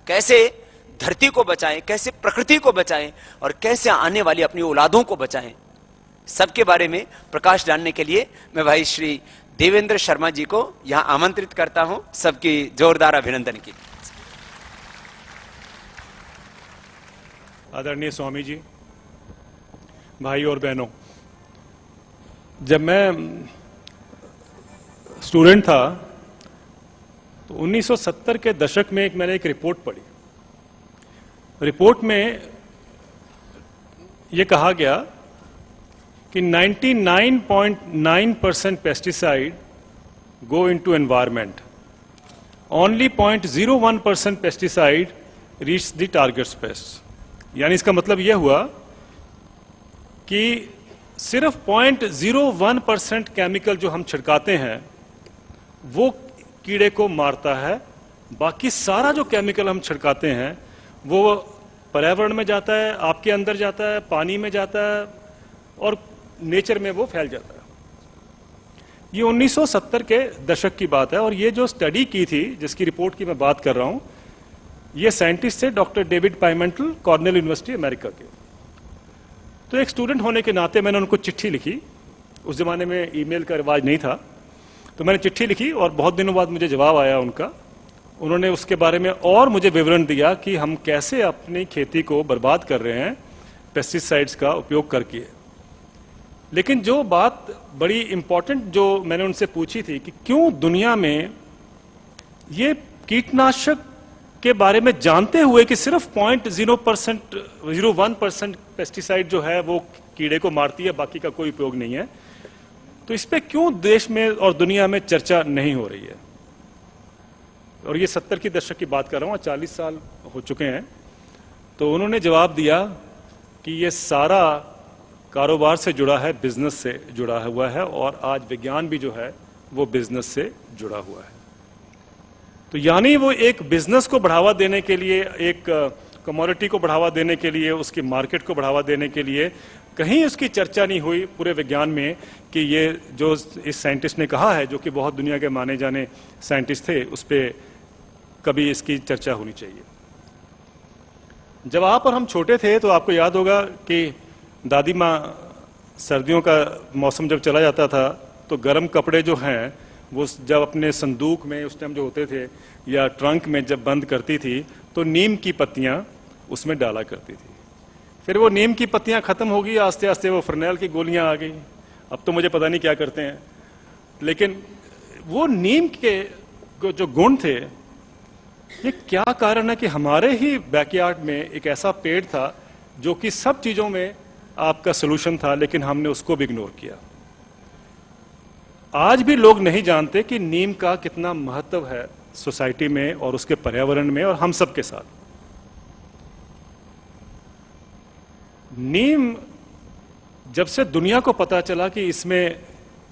कैसे धरती को बचाएं, कैसे प्रकृति को बचाएं और कैसे आने वाली अपनी औलादों को बचाएं, सबके बारे में प्रकाश डालने के लिए मैं भाई श्री देवेंद्र शर्मा जी को यहां आमंत्रित करता हूं। सबकी जोरदार अभिनंदन की। आदरणीय स्वामी जी, भाई और बहनों, जब मैं स्टूडेंट था तो 1970 के दशक में मैंने एक रिपोर्ट पढ़ी। रिपोर्ट में यह कहा गया कि 99.9% pesticide go into environment, only 0.01% pesticide reach the target paste. यानी इसका मतलब यह हुआ कि सिर्फ 0.01% केमिकल जो हम छिड़काते हैं वो कीड़े को मारता है, बाकी सारा जो केमिकल हम छिड़काते हैं वो पर्यावरण में जाता है, आपके अंदर जाता है, पानी में जाता है और नेचर में वो फैल जाता है। ये 1970 के दशक की बात है और ये जो स्टडी की थी, जिसकी रिपोर्ट की मैं बात कर रहा हूं, ये साइंटिस्ट थे doctor David Pimentel, Cornell University America के। तो एक स्टूडेंट होने के नाते मैंने उनको चिट्ठी लिखी। उस जमाने में ईमेल का रिवाज नहीं था, तो मैंने चिट्ठी लिखी और बहुत दिनों बाद मुझे जवाब आया उनका। उन्होंने उसके बारे में और मुझे विवरण दिया कि हम कैसे अपनी खेती को बर्बाद कर रहे हैं पेस्टिसाइड्स का उपयोग करके। लेकिन जो बात बड़ी इंपॉर्टेंट जो मैंने उनसे पूछी थी कि क्यों दुनिया में ये कीटनाशक के बारे में जानते हुए कि सिर्फ 0.01% पेस्टिसाइड जो है वो कीड़े को मारती है, बाकी का कोई उपयोग नहीं है, तो इस पे क्यों देश में और दुनिया में चर्चा नहीं हो रही है। और ये 70 की दशक की बात कर रहा हूं, 40 साल हो चुके हैं। तो उन्होंने जवाब दिया कि ये सारा कारोबार से जुड़ा है, बिजनेस से जुड़ा हुआ है और आज विज्ञान भी जो है वो बिजनेस से जुड़ा हुआ है। तो यानी वो एक बिजनेस को बढ़ावा देने के लिए, एक कमोडिटी को बढ़ावा देने के लिए, उसकी मार्केट को बढ़ावा देने के लिए कहीं उसकी चर्चा नहीं हुई पूरे विज्ञान में कि ये जो इस साइंटिस्ट ने कहा है, जो कि बहुत दुनिया के माने जाने साइंटिस्ट थे, उस पर कभी इसकी चर्चा होनी चाहिए। जब आप और हम छोटे थे तो आपको याद होगा कि दादी माँ सर्दियों का मौसम जब चला जाता था तो गर्म कपड़े जो हैं वो जब अपने संदूक में उस टाइम जो होते थे या ट्रंक में जब बंद करती थी तो नीम की पत्तियां उसमें डाला करती थी। फिर वो नीम की पत्तियां खत्म हो गई, आस्ते आस्ते वो फरनैल की गोलियां आ गई। अब तो मुझे पता नहीं क्या करते हैं, लेकिन वो नीम के जो गुण थे, ये क्या कारण है कि हमारे ही बैकयार्ड में एक ऐसा पेड़ था जो कि सब चीजों में आपका सलूशन था, लेकिन हमने उसको भी इग्नोर किया। आज भी लोग नहीं जानते कि नीम का कितना महत्व है सोसाइटी में और उसके पर्यावरण में और हम सब के साथ। नीम जब से दुनिया को पता चला कि इसमें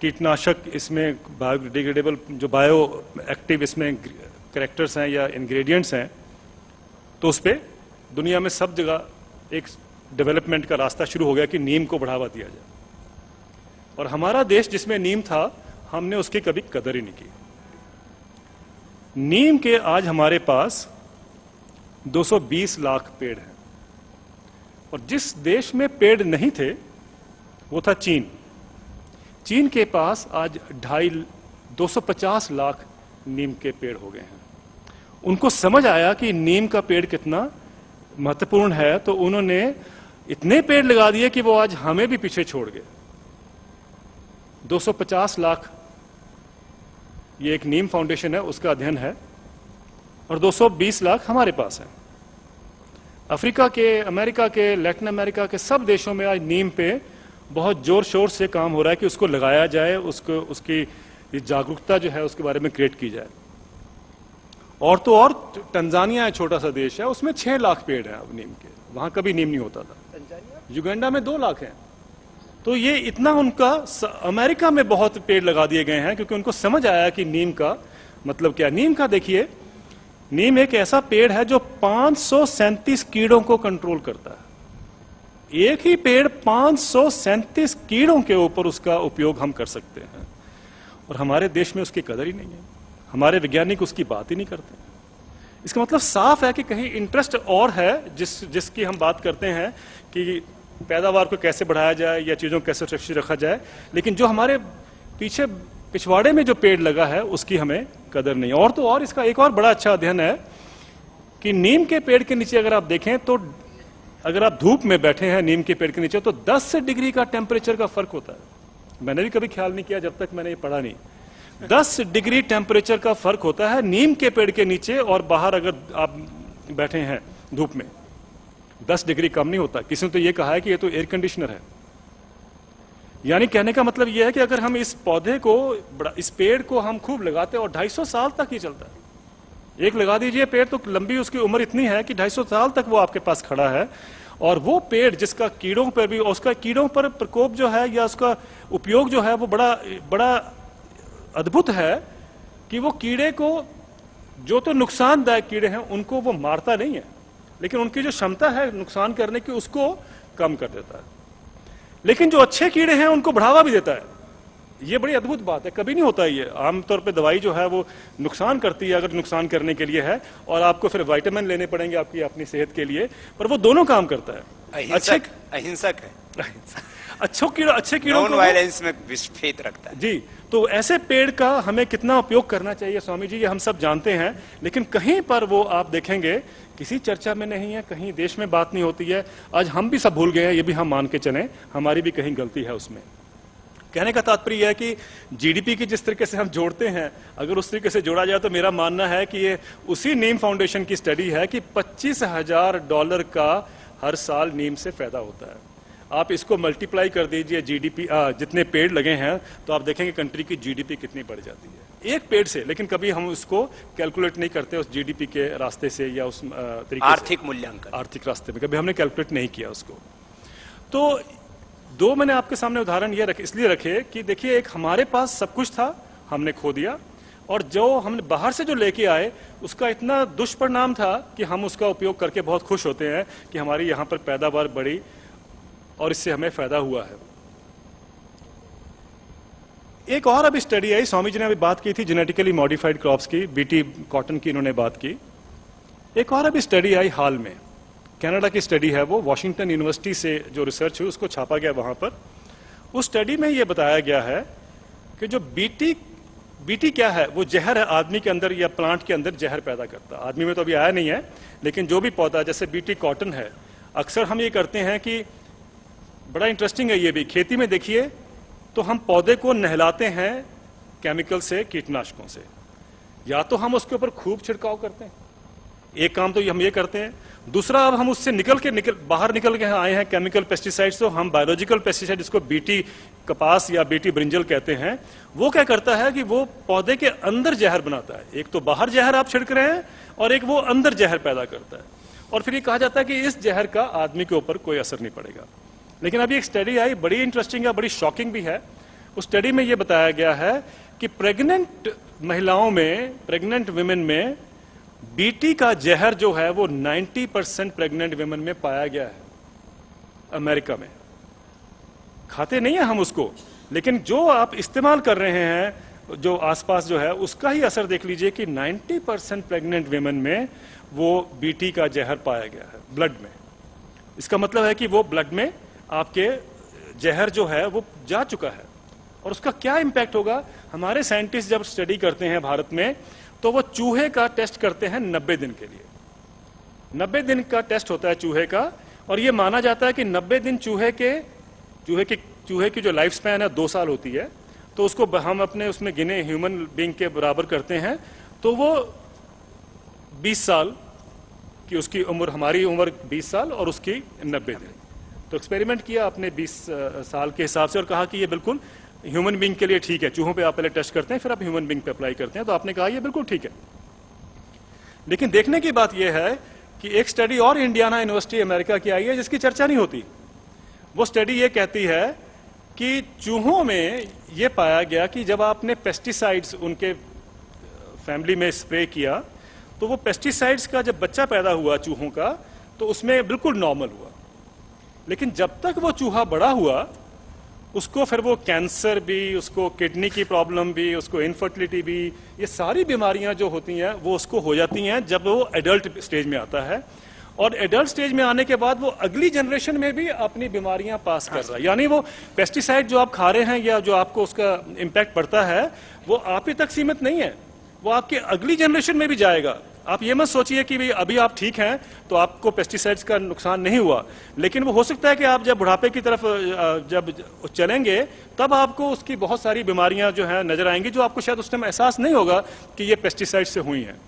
कीटनाशक, इसमें बायोडिग्रेडेबल जो बायो एक्टिव इसमें कैरेक्टर्स हैं या इंग्रेडिएंट्स हैं, तो उस पर दुनिया में सब जगह एक डेवलपमेंट का रास्ता शुरू हो गया कि नीम को बढ़ावा दिया जाए। और हमारा देश जिसमें नीम था, हमने उसकी कभी कदर ही नहीं की। नीम के आज हमारे पास 220 लाख पेड़ हैं और जिस देश में पेड़ नहीं थे वो था चीन। चीन के पास आज 250 लाख नीम के पेड़ हो गए हैं। उनको समझ आया कि नीम का पेड़ कितना महत्वपूर्ण है, तो उन्होंने इतने पेड़ लगा दिए कि वो आज हमें भी पीछे छोड़ गए। 250 लाख, ये एक नीम फाउंडेशन है, उसका अध्ययन है, और 220 लाख हमारे पास है। अफ्रीका के, अमेरिका के, लैटिन अमेरिका के सब देशों में आज नीम पे बहुत जोर शोर से काम हो रहा है कि उसको लगाया जाए, उसको उसकी जागरूकता जो है उसके बारे में क्रिएट की जाए। और तो और तंजानिया है, छोटा सा देश है, उसमें 6 लाख पेड़ है अब नीम के, वहां कभी नीम नहीं होता था। युगांडा में 2 लाख है। तो ये इतना उनका, अमेरिका में बहुत पेड़ लगा दिए गए हैं क्योंकि उनको समझ आया कि नीम का मतलब क्या। नीम का देखिए, नीम एक ऐसा पेड़ है जो 537 कीड़ों को कंट्रोल करता है। एक ही पेड़ 537 कीड़ों के ऊपर उसका उपयोग हम कर सकते हैं, और हमारे देश में उसकी कदर ही नहीं है। हमारे वैज्ञानिक उसकी बात ही नहीं करते। इसका मतलब साफ है कि कहीं इंटरेस्ट और है जिसकी हम बात करते हैं कि पैदावार को कैसे बढ़ाया जाए या चीज़ों को कैसे सुरक्षित रखा जाए, लेकिन जो हमारे पीछे पिछवाड़े में जो पेड़ लगा है उसकी हमें कदर नहीं। और तो और इसका एक और बड़ा अच्छा अध्ययन है कि नीम के पेड़ के नीचे अगर आप देखें तो अगर आप धूप में बैठे हैं नीम के पेड़ के नीचे तो 10 डिग्री का टेम्परेचर का फर्क होता है। मैंने भी कभी ख्याल नहीं किया जब तक मैंने ये पढ़ा नहीं। 10 डिग्री टेम्परेचर का फर्क होता है नीम के पेड़ के नीचे और बाहर अगर आप बैठे हैं धूप में, 10 डिग्री कम नहीं होता। किसी ने तो ये कहा है कि ये तो एयर कंडीशनर है। यानी कहने का मतलब ये है कि अगर हम इस पौधे को, इस पेड़ को हम खूब लगाते हैं और 250 साल तक ही चलता है। एक लगा दीजिए पेड़ तो लंबी उसकी उम्र इतनी है कि 250 साल तक वो आपके पास खड़ा है। और वो पेड़ जिसका कीड़ों पर भी, उसका कीड़ों पर प्रकोप जो है या उसका उपयोग जो है वो बड़ा अद्भुत है कि वो कीड़े को, जो तो नुकसानदायक कीड़े हैं उनको वो मारता नहीं है, लेकिन उनकी जो क्षमता है नुकसान करने की उसको कम कर देता है। लेकिन जो अच्छे कीड़े हैं उनको बढ़ावा भी देता है। ये बड़ी अद्भुत बात है, कभी नहीं होता ये। आमतौर पे दवाई जो है वो नुकसान करती है अगर नुकसान करने के लिए है, और आपको फिर विटामिन लेने पड़ेंगे आपकी अपनी सेहत के लिए, पर वो दोनों काम करता है। अहिंसक है। अच्छे कीड़ों नॉन वायलेंस में विश्वास रखता है जी। तो ऐसे पेड़ का हमें कितना उपयोग करना चाहिए स्वामी जी, ये हम सब जानते हैं, लेकिन कहीं पर वो आप देखेंगे किसी चर्चा में नहीं है, कहीं देश में बात नहीं होती है। आज हम भी सब भूल गए हैं, ये भी हम मान के चलें, हमारी भी कहीं गलती है उसमें। कहने का तात्पर्य यह है कि जीडीपी की जिस तरीके से हम जोड़ते हैं, अगर उस तरीके से जोड़ा जाए तो मेरा मानना है कि ये उसी नीम फाउंडेशन की स्टडी है कि $25,000 का हर साल नीम से फायदा होता है। आप इसको मल्टीप्लाई कर दीजिए जीडीपी, जितने पेड़ लगे हैं, तो आप देखेंगे कंट्री की जीडीपी कितनी बढ़ जाती है एक पेड़ से। लेकिन कभी हम उसको कैलकुलेट नहीं करते उस जीडीपी के रास्ते से या उस तरीके आर्थिक मूल्यांकन, आर्थिक रास्ते में कभी हमने कैलकुलेट नहीं किया उसको। तो दो मैंने आपके सामने उदाहरण ये इसलिए रखे कि देखिए, एक हमारे पास सब कुछ था, हमने खो दिया, और जो हमने बाहर से जो लेके आए उसका इतना दुष्परिणाम था कि हम उसका उपयोग करके बहुत खुश होते हैं कि हमारी यहाँ पर पैदावार बढ़ी और इससे हमें फायदा हुआ है। एक और अभी स्टडी आई, स्वामी जी ने अभी बात की थी जेनेटिकली मॉडिफाइड क्रॉप्स की, बीटी कॉटन की इन्होंने बात की। एक और अभी स्टडी आई हाल में, कनाडा की स्टडी है वो, वॉशिंगटन यूनिवर्सिटी से जो रिसर्च हुई उसको छापा गया वहां पर। उस स्टडी में ये बताया गया है कि जो बीटी क्या है, वो जहर है आदमी के अंदर या प्लांट के अंदर जहर पैदा करता है। आदमी में तो अभी आया नहीं है, लेकिन जो भी पौधा, जैसे बीटी कॉटन है, अक्सर हम ये करते हैं कि बड़ा इंटरेस्टिंग है ये भी, खेती में देखिए तो हम पौधे को नहलाते हैं केमिकल से, कीटनाशकों से, या तो हम उसके ऊपर खूब छिड़काव करते हैं, एक काम तो हम ये करते हैं। दूसरा, अब हम उससे बाहर निकल के आए हैं केमिकल पेस्टिसाइड्स, तो हम बायोलॉजिकल पेस्टिसाइड, जिसको बीटी कपास या बीटी ब्रिंजल कहते हैं, वो क्या करता है कि वो पौधे के अंदर जहर बनाता है। एक तो बाहर जहर आप छिड़क रहे हैं और एक वो अंदर जहर पैदा करता है, और फिर ये कहा जाता है कि इस जहर का आदमी के ऊपर कोई असर नहीं पड़ेगा। लेकिन अभी एक स्टडी आई, बड़ी इंटरेस्टिंग है, बड़ी शॉकिंग भी है। उस स्टडी में ये बताया गया है कि प्रेग्नेंट महिलाओं में, प्रेग्नेंट विमेन में बीटी का जहर जो है वो 90% प्रेग्नेंट विमेन में पाया गया है अमेरिका में। खाते नहीं है हम उसको, लेकिन जो आप इस्तेमाल कर रहे हैं जो आसपास जो है, उसका ही असर देख लीजिए कि 90% प्रेग्नेंट विमेन में वो बीटी का जहर पाया गया है ब्लड में। इसका मतलब है कि वो ब्लड में आपके जहर जो है वो जा चुका है। और उसका क्या इंपैक्ट होगा, हमारे साइंटिस्ट जब स्टडी करते हैं भारत में, तो वो चूहे का टेस्ट करते हैं 90 दिन के लिए। 90 दिन का टेस्ट होता है चूहे का, और ये माना जाता है कि 90 दिन चूहे की जो लाइफ स्पैन है 2 साल होती है, तो उसको हम अपने उसमें गिने ह्यूमन बीइंग के बराबर करते हैं, तो वो 20 साल की उसकी उम्र, हमारी उम्र 20 साल और उसकी 90 दिन। तो एक्सपेरिमेंट किया अपने 20 साल के हिसाब से और कहा कि ये बिल्कुल ह्यूमन बीइंग के लिए ठीक है। चूहों पे आप पहले टेस्ट करते हैं, फिर आप ह्यूमन बीइंग पे अप्लाई करते हैं, तो आपने कहा ये बिल्कुल ठीक है। लेकिन देखने की बात यह है कि एक स्टडी और इंडियाना यूनिवर्सिटी अमेरिका की आई है जिसकी चर्चा नहीं होती। वो स्टडी ये कहती है कि चूहों में ये पाया गया कि जब आपने पेस्टिसाइड्स उनके फैमिली में स्प्रे किया, तो वो पेस्टिसाइड्स का जब बच्चा पैदा हुआ चूहों का, तो उसमें बिल्कुल नॉर्मल हुआ। लेकिन जब तक वो चूहा बड़ा हुआ, उसको फिर वो कैंसर भी, उसको किडनी की प्रॉब्लम भी, उसको इनफर्टिलिटी भी, ये सारी बीमारियां जो होती हैं वो उसको हो जाती हैं जब वो एडल्ट स्टेज में आता है। और एडल्ट स्टेज में आने के बाद वो अगली जनरेशन में भी अपनी बीमारियां पास कर रहा है। यानी वो पेस्टिसाइड जो आप खा रहे हैं या जो आपको उसका इम्पैक्ट पड़ता है वो आप ही तक सीमित नहीं है, वो आपके अगली जनरेशन में भी जाएगा। आप ये मत सोचिए कि भाई अभी आप ठीक हैं तो आपको पेस्टिसाइड्स का नुकसान नहीं हुआ, लेकिन वो हो सकता है कि आप जब बुढ़ापे की तरफ जब चलेंगे तब आपको उसकी बहुत सारी बीमारियां जो है नजर आएंगी, जो आपको शायद उस टाइम एहसास नहीं होगा कि ये पेस्टिसाइड से हुई हैं।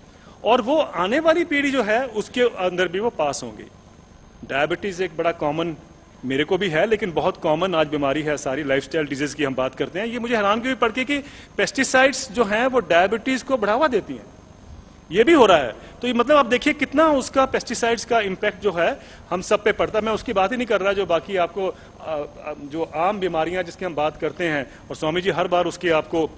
और वो आने वाली पीढ़ी जो है उसके अंदर भी वो पास होंगी। डायबिटीज एक बड़ा कॉमन, मेरे को भी है, लेकिन बहुत कॉमन आज बीमारी है सारी लाइफस्टाइल डिजीज की हम बात करते हैं। ये मुझे हैरानगी भी पड़ती है कि पेस्टिसाइड्स जो हैं वो डायबिटीज को बढ़ावा देती हैं, ये भी हो रहा है। तो ये मतलब आप देखिए कितना उसका पेस्टिसाइड्स का इम्पैक्ट जो है हम सब पे पड़ता है। मैं उसकी बात ही नहीं कर रहा जो बाकी आपको जो आम बीमारियां जिसकी हम बात करते हैं, और स्वामी जी हर बार उसकी आपको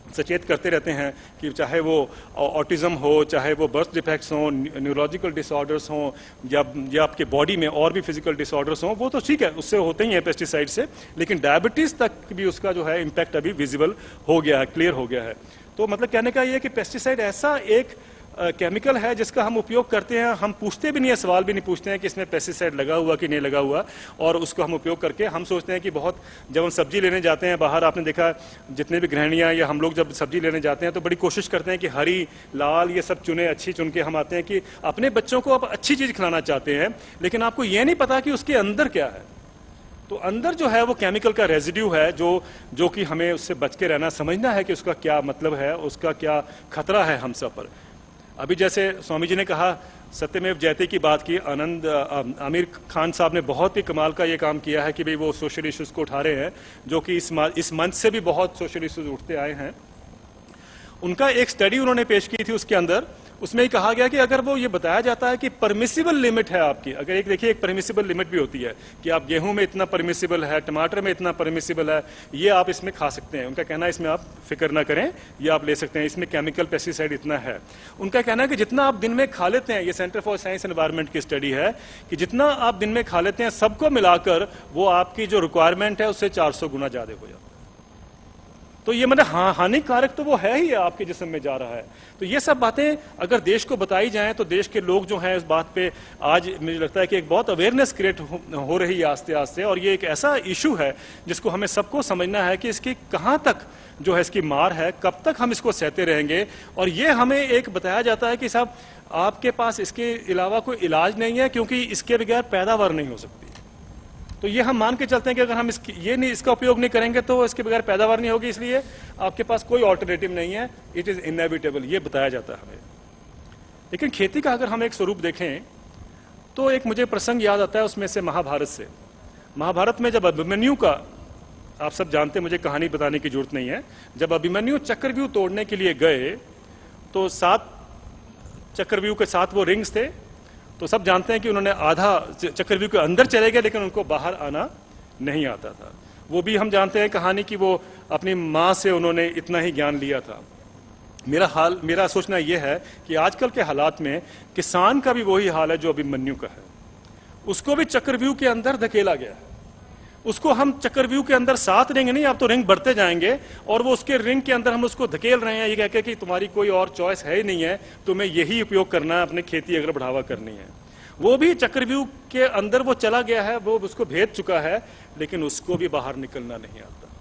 सचेत करते रहते हैं कि चाहे वो ऑटिज्म हो, चाहे वो बर्थ डिफेक्ट्स हों, न्यूरोलॉजिकल डिसऑर्डर्स हों, या आपके बॉडी में और भी फिजिकल डिसऑर्डर्स हों, वो तो ठीक है, उससे होते ही हैं पेस्टिसाइड से, लेकिन डायबिटीज तक भी उसका जो है इम्पैक्ट अभी विजिबल हो गया है, क्लियर हो गया है। तो मतलब कहने का ये कि पेस्टिसाइड ऐसा एक केमिकल है जिसका हम उपयोग करते हैं, हम पूछते भी नहीं है, सवाल भी नहीं पूछते हैं कि इसमें पेस्टिसाइड लगा हुआ कि नहीं लगा हुआ, और उसको हम उपयोग करके हम सोचते हैं कि बहुत, जब हम सब्जी लेने जाते हैं बाहर, आपने देखा जितने भी गृहिणियां या हम लोग जब सब्जी लेने जाते हैं तो बड़ी कोशिश करते हैं कि हरी लाल ये सब चुने, अच्छी चुन के हम आते हैं कि अपने बच्चों को आप अच्छी चीज खिलाना चाहते हैं, लेकिन आपको ये नहीं पता कि उसके अंदर क्या है। तो अंदर जो है वो केमिकल का रेजिड्यू है जो कि हमें उससे बच के रहना, समझना है कि उसका क्या मतलब है, उसका क्या खतरा है हम सब पर। अभी जैसे स्वामी जी ने कहा सत्यमेव जयते की बात की, आमिर खान साहब ने बहुत ही कमाल का ये काम किया है कि भाई वो सोशल इश्यूज को उठा रहे हैं, जो कि इस मंच से भी बहुत सोशल इश्यूज उठते आए हैं। उनका एक स्टडी उन्होंने पेश की थी, उसके अंदर उसमें ही कहा गया कि अगर वो ये बताया जाता है कि परमिसिबल लिमिट है आपकी, अगर एक देखिए एक परमिसिबल लिमिट भी होती है कि आप गेहूं में इतना परमिसिबल है, टमाटर में इतना परमिसिबल है, ये आप इसमें खा सकते हैं। उनका कहना है इसमें आप फिक्र ना करें, ये आप ले सकते हैं, इसमें केमिकल पेस्टिसाइड इतना है। उनका कहना है कि जितना आप दिन में खा लेते हैं, ये सेंटर फॉर साइंस एनवायरमेंट की स्टडी है कि जितना आप दिन में खा लेते हैं सबको मिलाकर वो आपकी जो रिक्वायरमेंट है उससे 400 गुना ज्यादा हो जाता है। तो ये मतलब हानिकारक तो वो है ही, आपके जिस्म में जा रहा है। तो ये सब बातें अगर देश को बताई जाएं तो देश के लोग जो हैं इस बात पे आज मुझे लगता है कि एक बहुत अवेयरनेस क्रिएट हो रही है आस्ते आस्ते, और ये एक ऐसा इशू है जिसको हमें सबको समझना है कि इसकी कहाँ तक जो है इसकी मार है, कब तक हम इसको सहते रहेंगे। और ये हमें एक बताया जाता है कि साहब आपके पास इसके अलावा कोई इलाज नहीं है, क्योंकि इसके बगैर पैदावार नहीं हो सकती। तो ये हम मान के चलते हैं कि अगर हम इसका उपयोग नहीं करेंगे तो इसके बगैर पैदावार नहीं होगी, इसलिए आपके पास कोई ऑल्टरनेटिव नहीं है, इट इज इनएविटेबल, ये बताया जाता है हमें। लेकिन खेती का अगर हम एक स्वरूप देखें तो एक मुझे प्रसंग याद आता है उसमें से महाभारत से। महाभारत में जब अभिमन्यु का, आप सब जानते हैं, मुझे कहानी बताने की जरूरत नहीं है, जब अभिमन्यु चक्रव्यूह तोड़ने के लिए गए तो 7 चक्रव्यूह के 7 वो रिंग्स थे। तो सब जानते हैं कि उन्होंने आधा चक्रव्यूह के अंदर चले गए, लेकिन उनको बाहर आना नहीं आता था। वो भी हम जानते हैं कहानी कि वो अपनी माँ से उन्होंने इतना ही ज्ञान लिया था। मेरा सोचना यह है कि आजकल के हालात में किसान का भी वही हाल है जो अभिमन्यु का है। उसको भी चक्रव्यूह के अंदर धकेला गया है। उसको हम चक्रव्यूह के अंदर 7 रिंग नहीं, आप तो रिंग बढ़ते जाएंगे, और वो उसके रिंग के अंदर हम उसको धकेल रहे हैं, ये कहकर कि तुम्हारी कोई और चॉइस है ही नहीं है, तुम्हें यही उपयोग करना है, अपने खेती अगर बढ़ावा करनी है। वो भी चक्रव्यूह के अंदर वो चला गया है, वो उसको भेद चुका है, लेकिन उसको भी बाहर निकलना नहीं आता।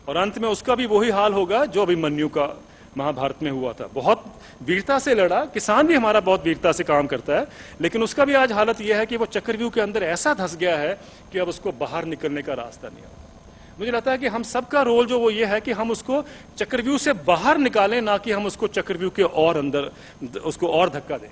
और अंत में उसका भी वही हाल होगा जो अभिमन्यु का महाभारत में हुआ था। बहुत वीरता से लड़ा, किसान भी हमारा बहुत वीरता से काम करता है, लेकिन उसका भी आज हालत यह है कि वो चक्रव्यूह के अंदर ऐसा धंस गया है कि अब उसको बाहर निकलने का रास्ता नहीं आता। मुझे लगता है कि हम सबका रोल जो वो ये है कि हम उसको चक्रव्यूह से बाहर निकालें, ना कि हम उसको चक्रव्यूह के और अंदर उसको और धक्का दें।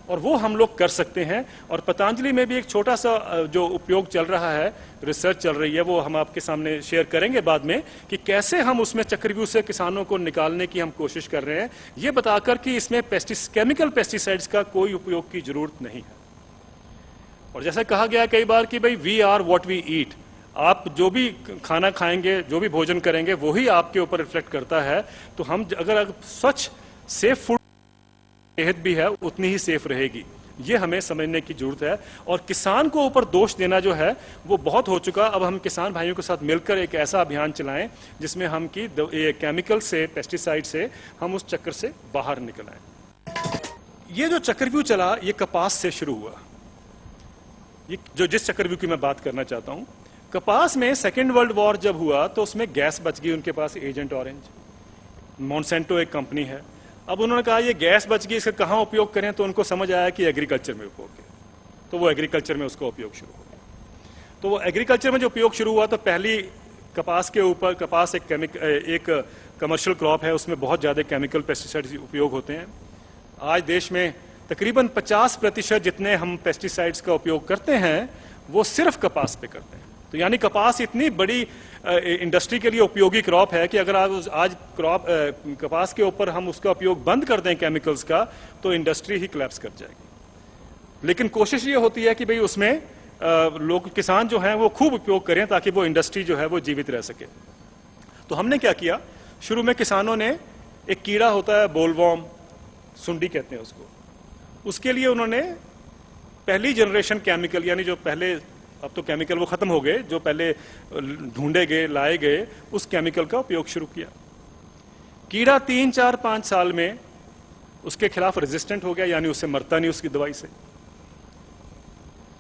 और वो हम लोग कर सकते हैं। और पतंजलि में भी एक छोटा सा जो उपयोग चल रहा है, रिसर्च चल रही है, वो हम आपके सामने शेयर करेंगे बाद में, कि कैसे हम उसमें चक्रव्यूह से किसानों को निकालने की हम कोशिश कर रहे हैं, ये बताकर कि इसमें केमिकल पेस्टिसाइड्स का कोई उपयोग की जरूरत नहीं है। और जैसा कहा गया कई बार कि भाई we are what we eat, आप जो भी खाना खाएंगे, जो भी भोजन करेंगे, वही आपके ऊपर रिफ्लेक्ट करता है। तो हम अगर स्वच्छ सेफ फूड सेहत भी है उतनी ही सेफ रहेगी। ये हमें समझने की जरूरत है। और किसान को ऊपर दोष देना जो है वो बहुत हो चुका। अब हम किसान भाइयों के साथ मिलकर एक ऐसा अभियान चलाएं जिसमें हम की केमिकल से, पेस्टिसाइड से हम उस चक्कर से बाहर निकल आए। ये जो चक्रव्यूह चला ये कपास से शुरू हुआ। ये जो जिस चक्रव्यूह की मैं बात करना चाहता हूं, कपास में सेकेंड वर्ल्ड वॉर जब हुआ तो उसमें गैस बच गई उनके पास, एजेंट ऑरेंज। मॉन्सेंटो एक कंपनी है। अब उन्होंने कहा ये गैस बच गई, इसका कहां उपयोग करें, तो उनको समझ आया कि एग्रीकल्चर में उपयोग करें, तो वो एग्रीकल्चर में उसका उपयोग शुरू हो गया। तो वो एग्रीकल्चर में जो उपयोग शुरू हुआ तो पहली कपास के ऊपर, कपास एक कमर्शियल क्रॉप है, उसमें बहुत ज्यादा केमिकल पेस्टिसाइड्स उपयोग होते हैं। आज देश में तकरीबन 50% जितने हम पेस्टिसाइड्स का उपयोग करते हैं वो सिर्फ कपास पे करते हैं। तो यानी कपास इतनी बड़ी इंडस्ट्री के लिए उपयोगी क्रॉप है कि अगर आज कपास के ऊपर हम उसका उपयोग बंद कर दें केमिकल्स का तो इंडस्ट्री ही कोलैप्स कर जाएगी। लेकिन कोशिश ये होती है कि भाई उसमें लोग, किसान जो हैं वो खूब उपयोग करें ताकि वो इंडस्ट्री जो है वो जीवित रह सके। तो हमने क्या किया, शुरू में किसानों ने, एक कीड़ा होता है बोलवॉर्म, सुंडी कहते हैं उसको, उसके लिए उन्होंने पहली जनरेशन केमिकल, यानी जो पहले, अब तो केमिकल वो खत्म हो गए, जो पहले ढूंढे गए, लाए गए, उस केमिकल का उपयोग शुरू किया। कीड़ा 3, 4, 5 साल में उसके खिलाफ रेजिस्टेंट हो गया, यानी उससे मरता नहीं उसकी दवाई से।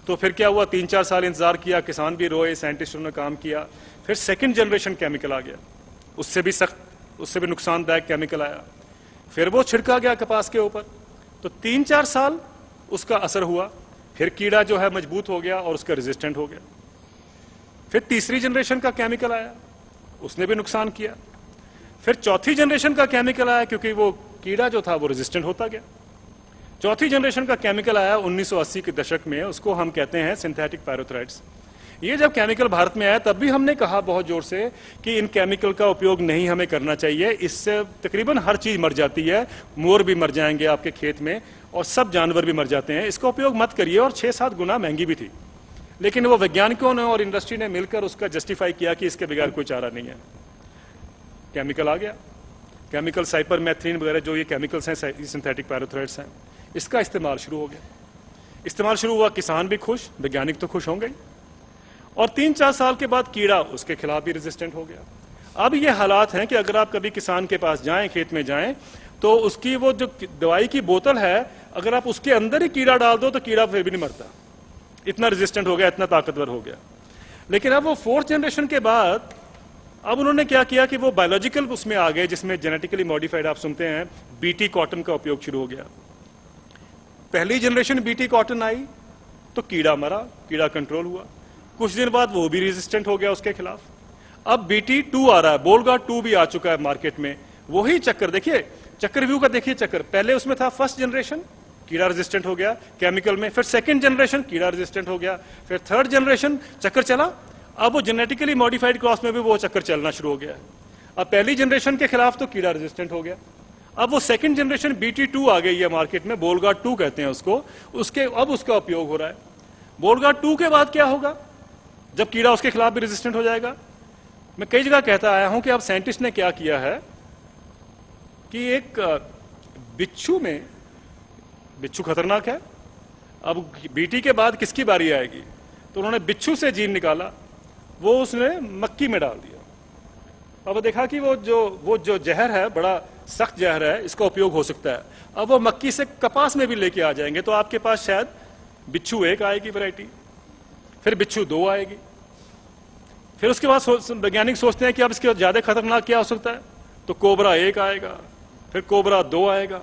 तो फिर क्या हुआ, 3, 4 साल इंतजार किया, किसान भी रोए, साइंटिस्टों ने काम किया, फिर सेकंड जनरेशन केमिकल आ गया, उससे भी सख्त, उससे भी नुकसानदायक केमिकल आया, फिर वो छिड़का गया कपास के ऊपर। तो 3, 4 साल उसका असर हुआ, फिर कीड़ा जो है मजबूत हो गया और उसका रेजिस्टेंट हो गया। फिर तीसरी जनरेशन का केमिकल आया, उसने भी नुकसान किया। फिर चौथी जनरेशन का केमिकल आया, क्योंकि वो कीड़ा जो था वो रेजिस्टेंट होता गया। चौथी जनरेशन का केमिकल आया 1980 के दशक में, उसको हम कहते हैं सिंथेटिक पायरोथ्राइड्स। ये जब केमिकल भारत में आया तब भी हमने कहा बहुत जोर से कि इन केमिकल का उपयोग नहीं हमें करना चाहिए, इससे तकरीबन हर चीज मर जाती है, मोर भी मर जाएंगे आपके खेत में और सब जानवर भी मर जाते हैं, इसका उपयोग मत करिए। और 6-7 गुना महंगी भी थी, लेकिन वो वैज्ञानिकों ने और इंडस्ट्री ने मिलकर उसका जस्टिफाई किया कि इसके बगैर कोई चारा नहीं है। केमिकल आ गया, केमिकल साइपरमेथ्रिन वगैरह जो ये केमिकल्स हैं, सिंथेटिक पैराथ्राइड्स हैं, इसका इस्तेमाल शुरू हो गया। इस्तेमाल शुरू हुआ, किसान भी खुश, वैज्ञानिक तो खुश होंगे। और 3-4 साल के बाद कीड़ा उसके खिलाफ भी रेजिस्टेंट हो गया। अब ये हालात हैं कि अगर आप कभी किसान के पास जाएं, खेत में जाएं, तो उसकी वो जो दवाई की बोतल है, अगर आप उसके अंदर ही कीड़ा डाल दो तो कीड़ा फिर भी नहीं मरता, इतना रेजिस्टेंट हो गया, इतना ताकतवर हो गया। लेकिन अब वो 4th जनरेशन के बाद अब उन्होंने क्या किया कि वो बायोलॉजिकल उसमें आ गए, जिसमें जेनेटिकली मॉडिफाइड, आप सुनते हैं, बीटी कॉटन का उपयोग शुरू हो गया। पहली जनरेशन बीटी कॉटन आई तो कीड़ा मरा, कीड़ा कंट्रोल हुआ, कुछ दिन बाद वो भी रेजिस्टेंट हो गया उसके खिलाफ। अब बीटी 2 आ रहा है, बोलगा 2 भी आ चुका है मार्केट में। वही चक्कर देखिए, चक्रव्यूह का देखिए चक्कर, पहले उसमें था फर्स्ट जनरेशन, कीड़ा रेजिस्टेंट हो गया केमिकल में, फिर सेकंड जनरेशन कीड़ा रेजिस्टेंट हो गया, फिर थर्ड जनरेशन चक्कर चला, अब वो जेनेटिकली मॉडिफाइड क्रॉस में भी वो चक्कर चलना शुरू हो गया। अब पहली जनरेशन के खिलाफ तो कीड़ा रेजिस्टेंट हो गया, अब वो सेकंड जनरेशन बीटी 2 आ गई है मार्केट में, बोलगा 2 कहते हैं उसको, अब उसका उपयोग हो रहा है। बोलगा 2 के बाद क्या होगा, जब कीड़ा उसके खिलाफ भी रेजिस्टेंट हो जाएगा। मैं कई जगह कहता आया हूं कि अब साइंटिस्ट ने क्या किया है कि एक बिच्छू में, बिच्छू खतरनाक है, अब बीटी के बाद किसकी बारी आएगी, तो उन्होंने बिच्छू से जीन निकाला, वो उसने मक्की में डाल दिया। अब देखा कि वो जो जहर है, बड़ा सख्त जहर है, इसका उपयोग हो सकता है। अब वो मक्की से कपास में भी लेके आ जाएंगे, तो आपके पास शायद बिच्छू 1 आएगी वैरायटी, फिर बिच्छू 2 आएगी, फिर उसके बाद वैज्ञानिक सोचते हैं कि अब इसके ज्यादा खतरनाक क्या हो सकता है, तो कोबरा 1 आएगा, फिर कोबरा 2 आएगा।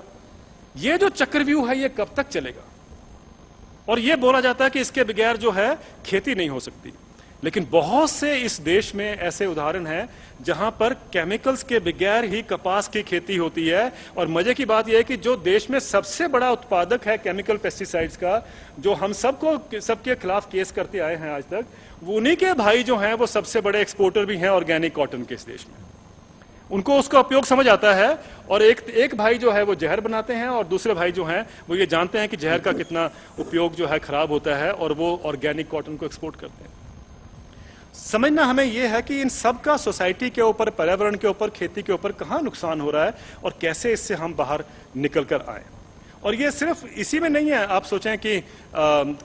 ये जो चक्रव्यूह है ये कब तक चलेगा? और ये बोला जाता है कि इसके बगैर जो है खेती नहीं हो सकती, लेकिन बहुत से इस देश में ऐसे उदाहरण हैं जहां पर केमिकल्स के बगैर ही कपास की खेती होती है। और मजे की बात यह है कि जो देश में सबसे बड़ा उत्पादक है केमिकल पेस्टिसाइड्स का, जो हम सबके खिलाफ केस करते आए हैं आज तक, वो उन्हीं के भाई जो हैं वो सबसे बड़े एक्सपोर्टर भी हैं ऑर्गेनिक कॉटन के इस देश में। उनको उसका उपयोग समझ आता है, और एक भाई जो है वो जहर बनाते हैं और दूसरे भाई जो हैं वो ये जानते हैं कि जहर का कितना उपयोग जो है खराब होता है, और वो ऑर्गेनिक कॉटन को एक्सपोर्ट करते हैं। समझना हमें यह है कि इन सब का सोसाइटी के ऊपर, पर्यावरण के ऊपर, खेती के ऊपर कहां नुकसान हो रहा है और कैसे इससे हम बाहर निकल कर आए। और ये सिर्फ इसी में नहीं है, आप सोचें कि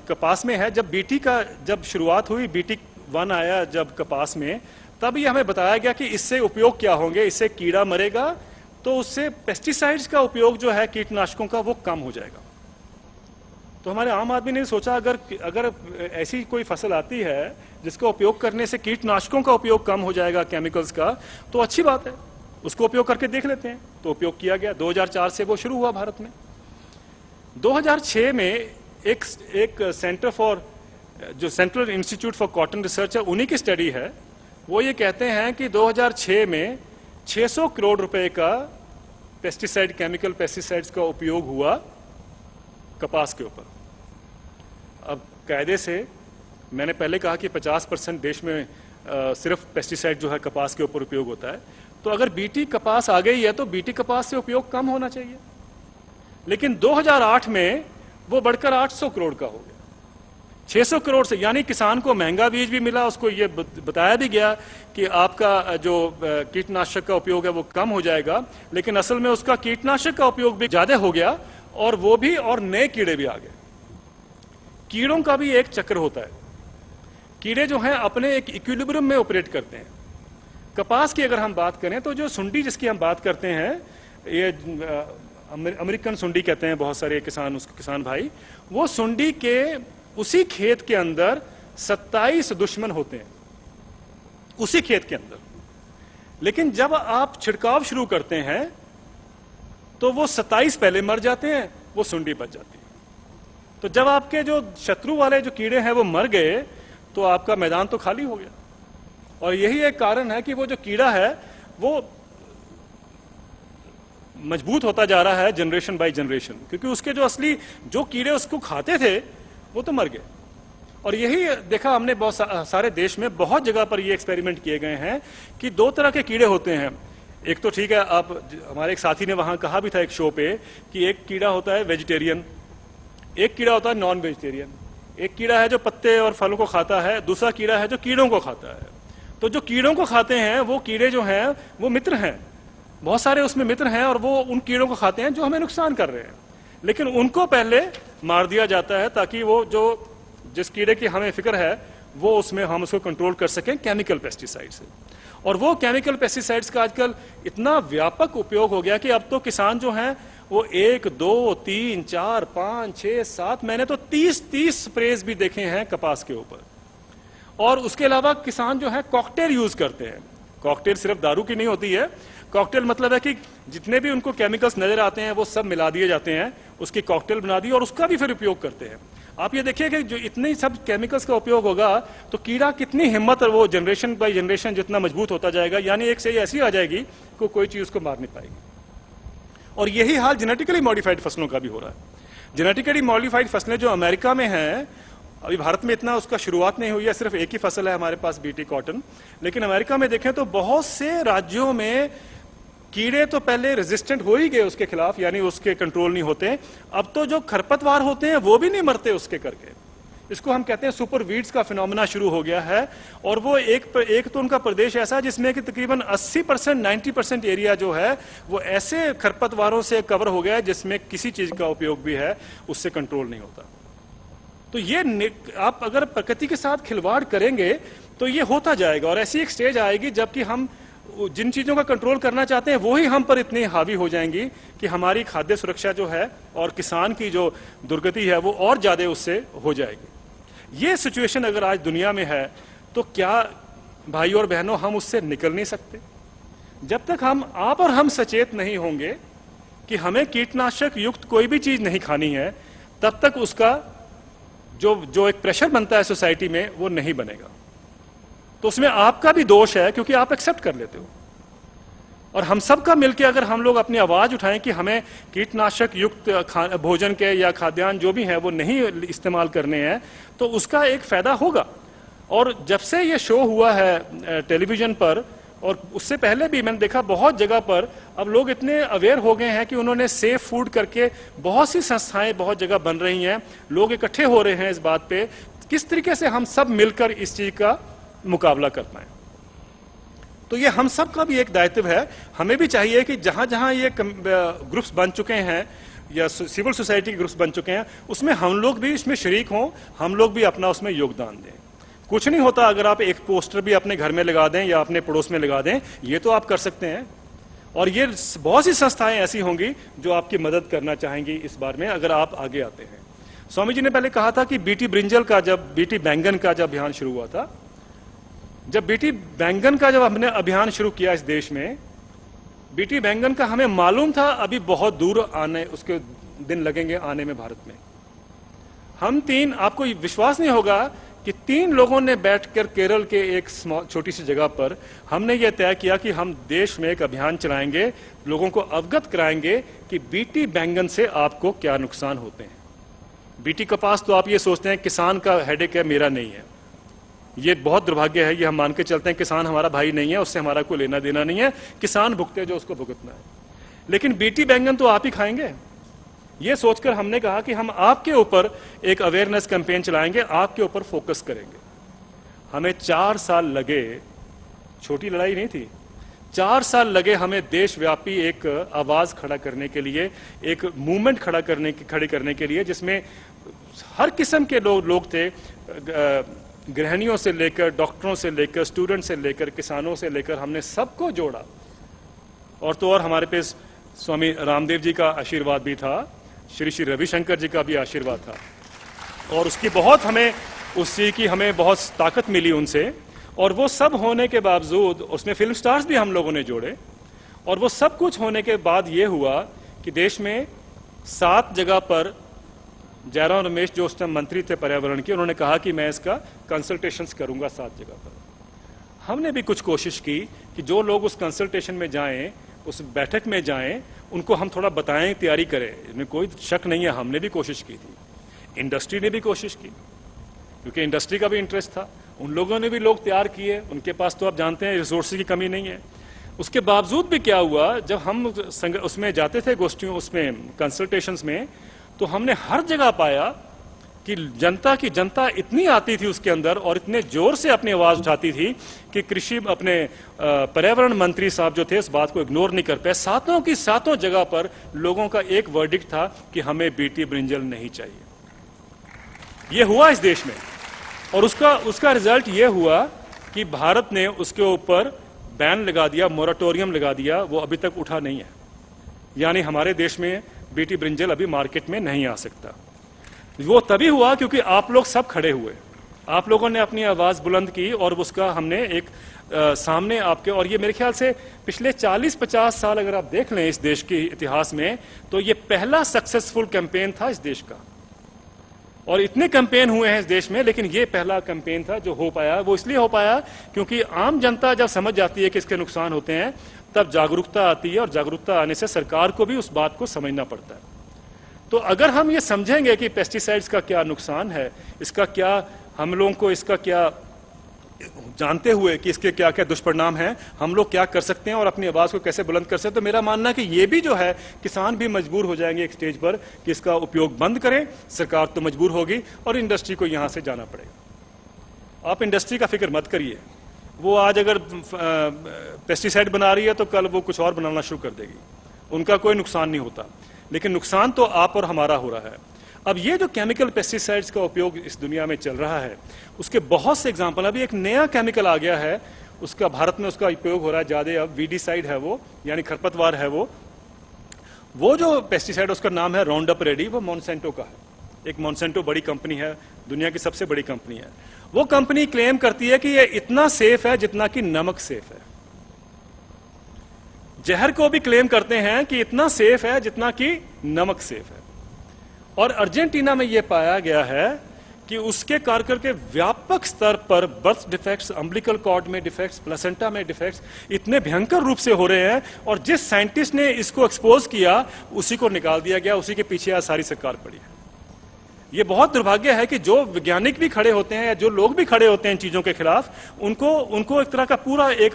कपास में है, जब बीटी का जब शुरुआत हुई, बीटी 1 आया जब कपास में, तब ये हमें बताया गया कि इससे उपयोग क्या होंगे, इससे कीड़ा मरेगा, तो उससे पेस्टिसाइड्स का उपयोग जो है कीटनाशकों का वो कम हो जाएगा। तो हमारे आम आदमी ने सोचा अगर ऐसी कोई फसल आती है जिसका उपयोग करने से कीटनाशकों का उपयोग कम हो जाएगा, केमिकल्स का, तो अच्छी बात है, उसको उपयोग करके देख लेते हैं। तो उपयोग किया गया, 2004 से वो शुरू हुआ भारत में। 2006 में एक सेंटर फॉर, जो central institute for cotton research है, उन्हीं की स्टडी है, वो ये कहते हैं कि 2006 में 600 करोड़ रुपए का पेस्टिसाइड, केमिकल पेस्टिसाइड्स का उपयोग हुआ कपास के ऊपर। अब कायदे से मैंने पहले कहा कि 50% देश में सिर्फ पेस्टिसाइड जो है कपास के ऊपर उपयोग होता है, तो अगर बीटी कपास आ गई है तो बीटी कपास से उपयोग कम होना चाहिए। लेकिन 2008 में वो बढ़कर 800 करोड़ का हो गया, 600 करोड़ से, यानी किसान को महंगा बीज भी मिला, उसको ये बताया भी गया कि आपका जो कीटनाशक का उपयोग है वो कम हो जाएगा, लेकिन असल में उसका कीटनाशक का उपयोग भी ज्यादा हो गया, और वो भी, और नए कीड़े भी आ गए। कीड़ों का भी एक चक्र होता है, कीड़े जो हैं अपने एक इक्विलिब्रियम में ऑपरेट करते हैं। कपास की अगर हम बात करें तो जो सुंडी जिसकी हम बात करते हैं, ये अमेरिकन सुंडी कहते हैं बहुत सारे किसान, उसको किसान भाई, वो सुंडी के उसी खेत के अंदर 27 दुश्मन होते हैं, उसी खेत के अंदर। लेकिन जब आप छिड़काव शुरू करते हैं तो वो 27 पहले मर जाते हैं, वो सुंडी बच जाती है। तो जब आपके जो शत्रु वाले जो कीड़े हैं वो मर गए, तो आपका मैदान तो खाली हो गया। और यही एक कारण है कि वो जो कीड़ा है वो मजबूत होता जा रहा है जनरेशन बाय जनरेशन, क्योंकि उसके जो असली जो कीड़े उसको खाते थे वो तो मर गए। और यही देखा हमने बहुत सारे देश में, बहुत जगह पर ये एक्सपेरिमेंट किए गए हैं कि 2 तरह के कीड़े होते हैं। एक तो ठीक है, आप, हमारे एक साथी ने वहां कहा भी था एक शो पे कि एक कीड़ा होता है वेजिटेरियन, एक कीड़ा होता है नॉन वेजिटेरियन। एक कीड़ा है जो पत्ते और फलों को खाता है, दूसरा कीड़ा है जो कीड़ों को खाता है। तो जो कीड़ों को खाते हैं वो कीड़े जो हैं वो मित्र हैं, बहुत सारे उसमें मित्र हैं, और वो उन कीड़ों को खाते हैं जो हमें नुकसान कर रहे हैं। लेकिन उनको पहले मार दिया जाता है ताकि वो जो जिस कीड़े की हमें फिक्र है वो उसमें हम उसको कंट्रोल कर सकें केमिकल पेस्टिसाइड से। और वो केमिकल पेस्टिसाइड्स का आजकल इतना व्यापक उपयोग हो गया कि अब तो किसान जो हैं वो 1, 2, 3, 4, 5, 6, 7, मैंने तो 30 स्प्रेज भी देखे हैं कपास के ऊपर। और उसके अलावा किसान जो है कॉकटेल यूज करते हैं। कॉकटेल सिर्फ दारू की नहीं होती है, कॉकटेल मतलब है कि जितने भी उनको केमिकल्स नजर आते हैं वो सब मिला दिए जाते हैं, उसकी कॉकटेल बना दी और उसका भी फिर उपयोग करते हैं। आप ये देखिए कि जो इतने सब केमिकल्स का उपयोग होगा तो कीड़ा कितनी हिम्मत, और वो जनरेशन बाय जनरेशन जितना मजबूत होता जाएगा, यानी एक सही ऐसी आ जाएगी कि कोई चीज उसको मार नहीं पाएगी। और यही हाल जेनेटिकली मॉडिफाइड फसलों का भी हो रहा है। जेनेटिकली मॉडिफाइड फसलें जो अमेरिका में हैं, अभी भारत में इतना उसका शुरुआत नहीं हुई है, सिर्फ एक ही फसल है हमारे पास, बीटी कॉटन। लेकिन अमेरिका में देखें तो बहुत से राज्यों में कीड़े तो पहले रेजिस्टेंट हो ही गए उसके खिलाफ, यानी उसके कंट्रोल नहीं होते। अब तो जो खरपतवार होते हैं वो भी नहीं मरते उसके करके। इसको हम कहते हैं सुपर वीड्स का फिनोमेना शुरू हो गया है। और वो एक तो उनका प्रदेश ऐसा है जिसमें कि तकरीबन 80% 90% एरिया जो है वो ऐसे खरपतवारों से कवर हो गया है जिसमें किसी चीज का उपयोग भी है उससे कंट्रोल नहीं होता। तो ये आप अगर प्रकृति के साथ खिलवाड़ करेंगे तो ये होता जाएगा, और ऐसी एक स्टेज आएगी जबकि हम जिन चीजों का कंट्रोल करना चाहते हैं वो ही हम पर इतनी हावी हो जाएंगी कि हमारी खाद्य सुरक्षा जो है और किसान की जो दुर्गति है वो और ज्यादा उससे हो जाएगी। ये सिचुएशन अगर आज दुनिया में है तो क्या भाई और बहनों हम उससे निकल नहीं सकते? जब तक आप और हम सचेत नहीं होंगे कि हमें कीटनाशक युक्त कोई भी चीज नहीं खानी है, तब तक उसका जो एक प्रेशर बनता है सोसाइटी में वो नहीं बनेगा। तो उसमें आपका भी दोष है क्योंकि आप एक्सेप्ट कर लेते हो। और हम सब का मिलकर अगर हम लोग अपनी आवाज उठाएं कि हमें कीटनाशक युक्त भोजन के या खाद्यान्न जो भी है वो नहीं इस्तेमाल करने हैं, तो उसका एक फायदा होगा। और जब से ये शो हुआ है टेलीविजन पर, और उससे पहले भी मैंने देखा बहुत जगह पर, अब लोग इतने अवेयर हो गए हैं कि उन्होंने सेफ फूड करके बहुत सी संस्थाएं बहुत जगह बन रही हैं, लोग इकट्ठे हो रहे हैं इस बात पे किस तरीके से हम सब मिलकर इस चीज का मुकाबला कर पाए। तो ये हम सब का भी एक दायित्व है। हमें भी चाहिए कि जहां जहां ये ग्रुप्स बन चुके हैं या सिविल सोसाइटी के ग्रुप्स बन चुके हैं, उसमें हम लोग भी इसमें शरीक हों, हम लोग भी अपना उसमें योगदान दें। कुछ नहीं होता अगर आप एक पोस्टर भी अपने घर में लगा दें या अपने पड़ोस में लगा दें, ये तो आप कर सकते हैं। और ये बहुत सी संस्थाएं ऐसी होंगी जो आपकी मदद करना चाहेंगी इस बारे में, अगर आप आगे आते हैं। स्वामी जी ने पहले कहा था कि बीटी ब्रिंजल का, जब बीटी बैंगन का जब अभियान शुरू हुआ था, जब बीटी बैंगन का जब हमने अभियान शुरू किया इस देश में, बीटी बैंगन का हमें मालूम था अभी बहुत दूर आने, उसके दिन लगेंगे आने में भारत में। हम तीन, आपको विश्वास नहीं होगा कि 3 लोगों ने बैठकर केरल के एक छोटी सी जगह पर हमने यह तय किया कि हम देश में एक अभियान चलाएंगे, लोगों को अवगत कराएंगे कि बीटी बैंगन से आपको क्या नुकसान होते हैं। बीटी कपास तो आप ये सोचते हैं किसान का हेडेक है, मेरा नहीं है। ये बहुत दुर्भाग्य है, ये हम मान के चलते हैं किसान हमारा भाई नहीं है, उससे हमारा कोई लेना देना नहीं है, किसान भुगते जो उसको भुगतना है। लेकिन बीटी बैंगन तो आप ही खाएंगे। ये सोचकर हमने कहा कि हम आपके ऊपर एक अवेयरनेस कैंपेन चलाएंगे, आपके ऊपर फोकस करेंगे। हमें 4 साल लगे, छोटी लड़ाई नहीं थी, 4 साल लगे हमें देशव्यापी एक आवाज खड़ा करने के लिए, एक मूवमेंट खड़ी करने के लिए, जिसमें हर किस्म के लोग थे, गृहिणियों से लेकर, डॉक्टरों से लेकर, स्टूडेंट से लेकर, किसानों से लेकर, हमने सबको जोड़ा। और तो और हमारे पे स्वामी रामदेव जी का आशीर्वाद भी था, श्री श्री रविशंकर जी का भी आशीर्वाद था, और उसकी बहुत हमें, उस चीज की हमें बहुत ताकत मिली उनसे। और वो सब होने के बावजूद, उसमें फिल्म स्टार्स भी हम लोगों ने जोड़े, और वो सब कुछ होने के बाद ये हुआ कि देश में 7 जगह पर जयराम रमेश जो उस टाइम मंत्री थे पर्यावरण के, उन्होंने कहा कि मैं इसका कंसल्टेशंस करूंगा 7 जगह पर। हमने भी कुछ कोशिश की कि जो लोग उस कंसल्टेशन में जाएं, उस बैठक में जाएं, उनको हम थोड़ा बताएं, तैयारी करें। इसमें कोई शक नहीं है, हमने भी कोशिश की थी, इंडस्ट्री ने भी कोशिश की, क्योंकि इंडस्ट्री का भी इंटरेस्ट था। उन लोगों ने भी लोग तैयार किए, उनके पास तो आप जानते हैं रिसोर्सेज की कमी नहीं है। उसके बावजूद भी क्या हुआ, जब हम उसमें जाते थे गोष्ठियों, उसमें कंसल्टेशंस में, तो हमने हर जगह पाया कि जनता इतनी आती थी उसके अंदर, और इतने जोर से अपनी आवाज उठाती थी कि कृषि, अपने पर्यावरण मंत्री साहब जो थे, इस बात को इग्नोर नहीं कर पाए। 7 की 7 जगह पर लोगों का एक वर्डिक्ट था कि हमें बीटी ब्रिंजल नहीं चाहिए। यह हुआ इस देश में, और उसका रिजल्ट यह हुआ कि भारत ने उसके ऊपर बैन लगा दिया, मोराटोरियम लगा दिया। वो अभी तक उठा नहीं है, यानी हमारे देश में बीटी ब्रिंजल अभी मार्केट में नहीं आ सकता। वो तभी हुआ क्योंकि आप लोग सब खड़े हुए, आप लोगों ने अपनी आवाज बुलंद की, और उसका हमने एक सामने आपके, और ये मेरे ख्याल से पिछले 40-50 साल अगर आप देख लें इस देश के इतिहास में, तो ये पहला सक्सेसफुल कैंपेन था इस देश का। और इतने कैंपेन हुए हैं इस देश में, लेकिन ये पहला कैंपेन था जो हो पाया। वो इसलिए हो पाया क्योंकि आम जनता जब समझ जाती है कि इसके नुकसान होते हैं, तब जागरूकता आती है, और जागरूकता आने से सरकार को भी उस बात को समझना पड़ता है। तो अगर हम ये समझेंगे कि पेस्टिसाइड्स का क्या नुकसान है, इसका क्या, हम लोगों को इसका क्या, जानते हुए कि इसके क्या क्या दुष्परिणाम हैं, हम लोग क्या कर सकते हैं और अपनी आवाज को कैसे बुलंद कर सकते हैं, तो मेरा मानना है कि ये भी जो है, किसान भी मजबूर हो जाएंगे एक स्टेज पर कि इसका उपयोग बंद करें। सरकार तो मजबूर होगी, और इंडस्ट्री को यहां से जाना पड़ेगा। आप इंडस्ट्री का फिक्र मत करिए, वो आज अगर पेस्टिसाइड बना रही है तो कल वो कुछ और बनाना शुरू कर देगी, उनका कोई नुकसान नहीं होता। लेकिन नुकसान तो आप और हमारा हो रहा है। अब ये जो केमिकल पेस्टिसाइड्स का उपयोग इस दुनिया में चल रहा है, उसके बहुत से एग्जाम्पल, अभी एक नया केमिकल आ गया है, उसका भारत में उसका उपयोग हो रहा है ज्यादा। अब वीडीसाइड है वो, यानी खरपतवार है वो जो पेस्टिसाइड, उसका नाम है राउंडअप रेडी, वो मॉन्सेंटो का है। एक मॉन्सेंटो बड़ी कंपनी है, दुनिया की सबसे बड़ी कंपनी है। वो कंपनी क्लेम करती है कि ये इतना सेफ है जितना कि नमक सेफ है। जहर को भी क्लेम करते हैं कि इतना सेफ है जितना कि नमक सेफ है। और अर्जेंटीना में यह पाया गया है कि उसके कारकर के व्यापक स्तर पर बर्थ डिफेक्ट्स, अम्बिलिकल कॉर्ड में डिफेक्ट्स, प्लेसेंटा में डिफेक्ट्स इतने भयंकर रूप से हो रहे हैं, और जिस साइंटिस्ट ने इसको एक्सपोज किया उसी को निकाल दिया गया, उसी के पीछे आज सारी सरकार पड़ी है। ये बहुत दुर्भाग्य है कि जो वैज्ञानिक भी खड़े होते हैं या जो लोग भी खड़े होते हैं इन चीजों के खिलाफ, उनको एक तरह का पूरा एक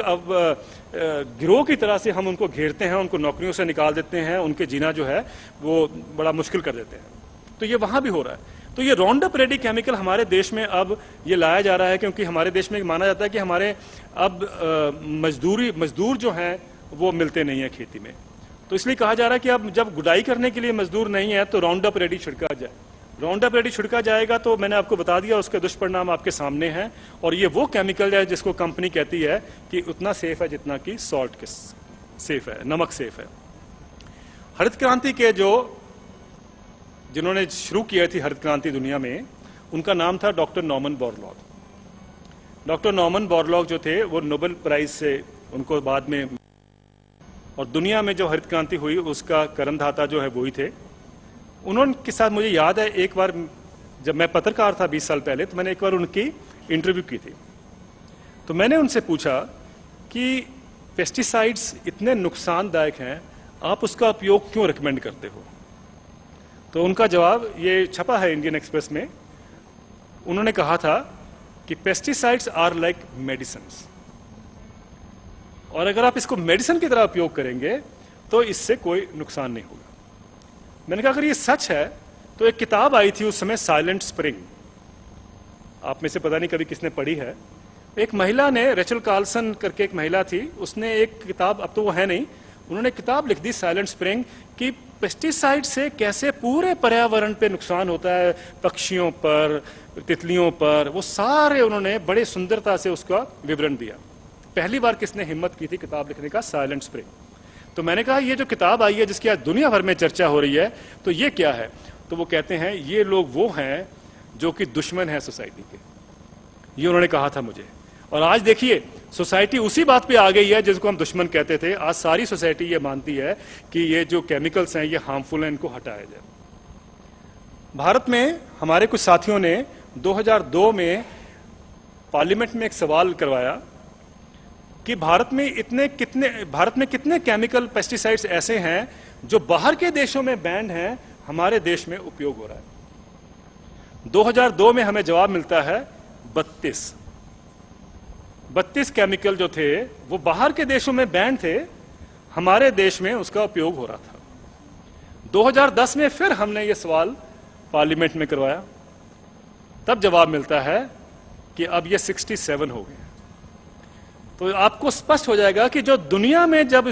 गिरोह की तरह से हम उनको घेरते हैं, उनको नौकरियों से निकाल देते हैं, उनके जीना जो है वो बड़ा मुश्किल कर देते हैं। तो ये वहां भी हो रहा है। तो ये राउंडअप रेडी केमिकल हमारे देश में अब ये लाया जा रहा है, क्योंकि हमारे देश में माना जाता है कि हमारे अब मजदूर जो हैं वो मिलते नहीं है खेती में। तो इसलिए कहा जा रहा है कि अब जब गुडाई करने के लिए मजदूर नहीं है तो राउंड अप रेडी छिड़का जाए। राउंड अप रेडी छिड़का जाएगा तो मैंने आपको बता दिया, उसके दुष्परिणाम आपके सामने हैं। और ये वो केमिकल है जिसको कंपनी कहती है कि उतना सेफ है जितना कि सॉल्ट के सेफ है, नमक सेफ है। हरित क्रांति के जिन्होंने शुरू किया थी हरित क्रांति दुनिया में, उनका नाम था doctor Norman Borlaug. Doctor Norman Borlaug जो थे वो नोबेल प्राइज से उनको बाद में, और दुनिया में जो हरित क्रांति हुई उसका कर्णधाता जो है वही थे। उन्होंने साथ मुझे याद है एक बार जब मैं पत्रकार था 20 साल पहले, तो मैंने एक बार उनकी इंटरव्यू की थी। तो मैंने उनसे पूछा कि पेस्टिसाइड्स इतने नुकसानदायक हैं, आप उसका उपयोग क्यों रिकमेंड करते हो? तो उनका जवाब ये छपा है इंडियन एक्सप्रेस में। उन्होंने कहा था कि पेस्टिसाइड्स आर लाइक मेडिसिन्स, और अगर आप इसको मेडिसिन की तरह उपयोग करेंगे तो इससे कोई नुकसान नहीं होगा। मैंने कहा अगर ये सच है तो एक किताब आई थी उस समय, साइलेंट स्प्रिंग, आप में से पता नहीं कभी किसने पढ़ी है। एक महिला ने, रेचल कार्लसन करके एक महिला थी, उसने एक किताब, अब तो वो है नहीं, उन्होंने किताब लिख दी साइलेंट स्प्रिंग, कि पेस्टिसाइड से कैसे पूरे पर्यावरण पे नुकसान होता है, पक्षियों पर, तितलियों पर, वो सारे उन्होंने बड़े सुंदरता से उसका विवरण दिया। पहली बार किसने हिम्मत की थी किताब लिखने का? Silent spring. तो मैंने कहा ये जो किताब आई है जिसकी आज दुनिया भर में चर्चा हो रही है, तो ये क्या है? तो वो कहते हैं ये लोग वो हैं जो कि दुश्मन है सोसाइटी के, ये उन्होंने कहा था मुझे। और आज देखिए सोसाइटी उसी बात पे आ गई है जिसको हम दुश्मन कहते थे। आज सारी सोसाइटी ये मानती है कि ये जो केमिकल्स हैं ये हार्मफुल हैं, इनको हटाया जाए। भारत में हमारे कुछ साथियों ने 2002 में पार्लियामेंट में एक सवाल करवाया कि भारत में कितने केमिकल पेस्टिसाइड्स ऐसे हैं जो बाहर के देशों में बैंड हैं, हमारे देश में उपयोग हो रहा है। 2002 में हमें जवाब मिलता है 32 केमिकल जो थे वो बाहर के देशों में बैंड थे, हमारे देश में उसका उपयोग हो रहा था। 2010 में फिर हमने ये सवाल पार्लियामेंट में करवाया, तब जवाब मिलता है कि अब ये 67 हो गए। तो आपको स्पष्ट हो जाएगा कि जो दुनिया में जब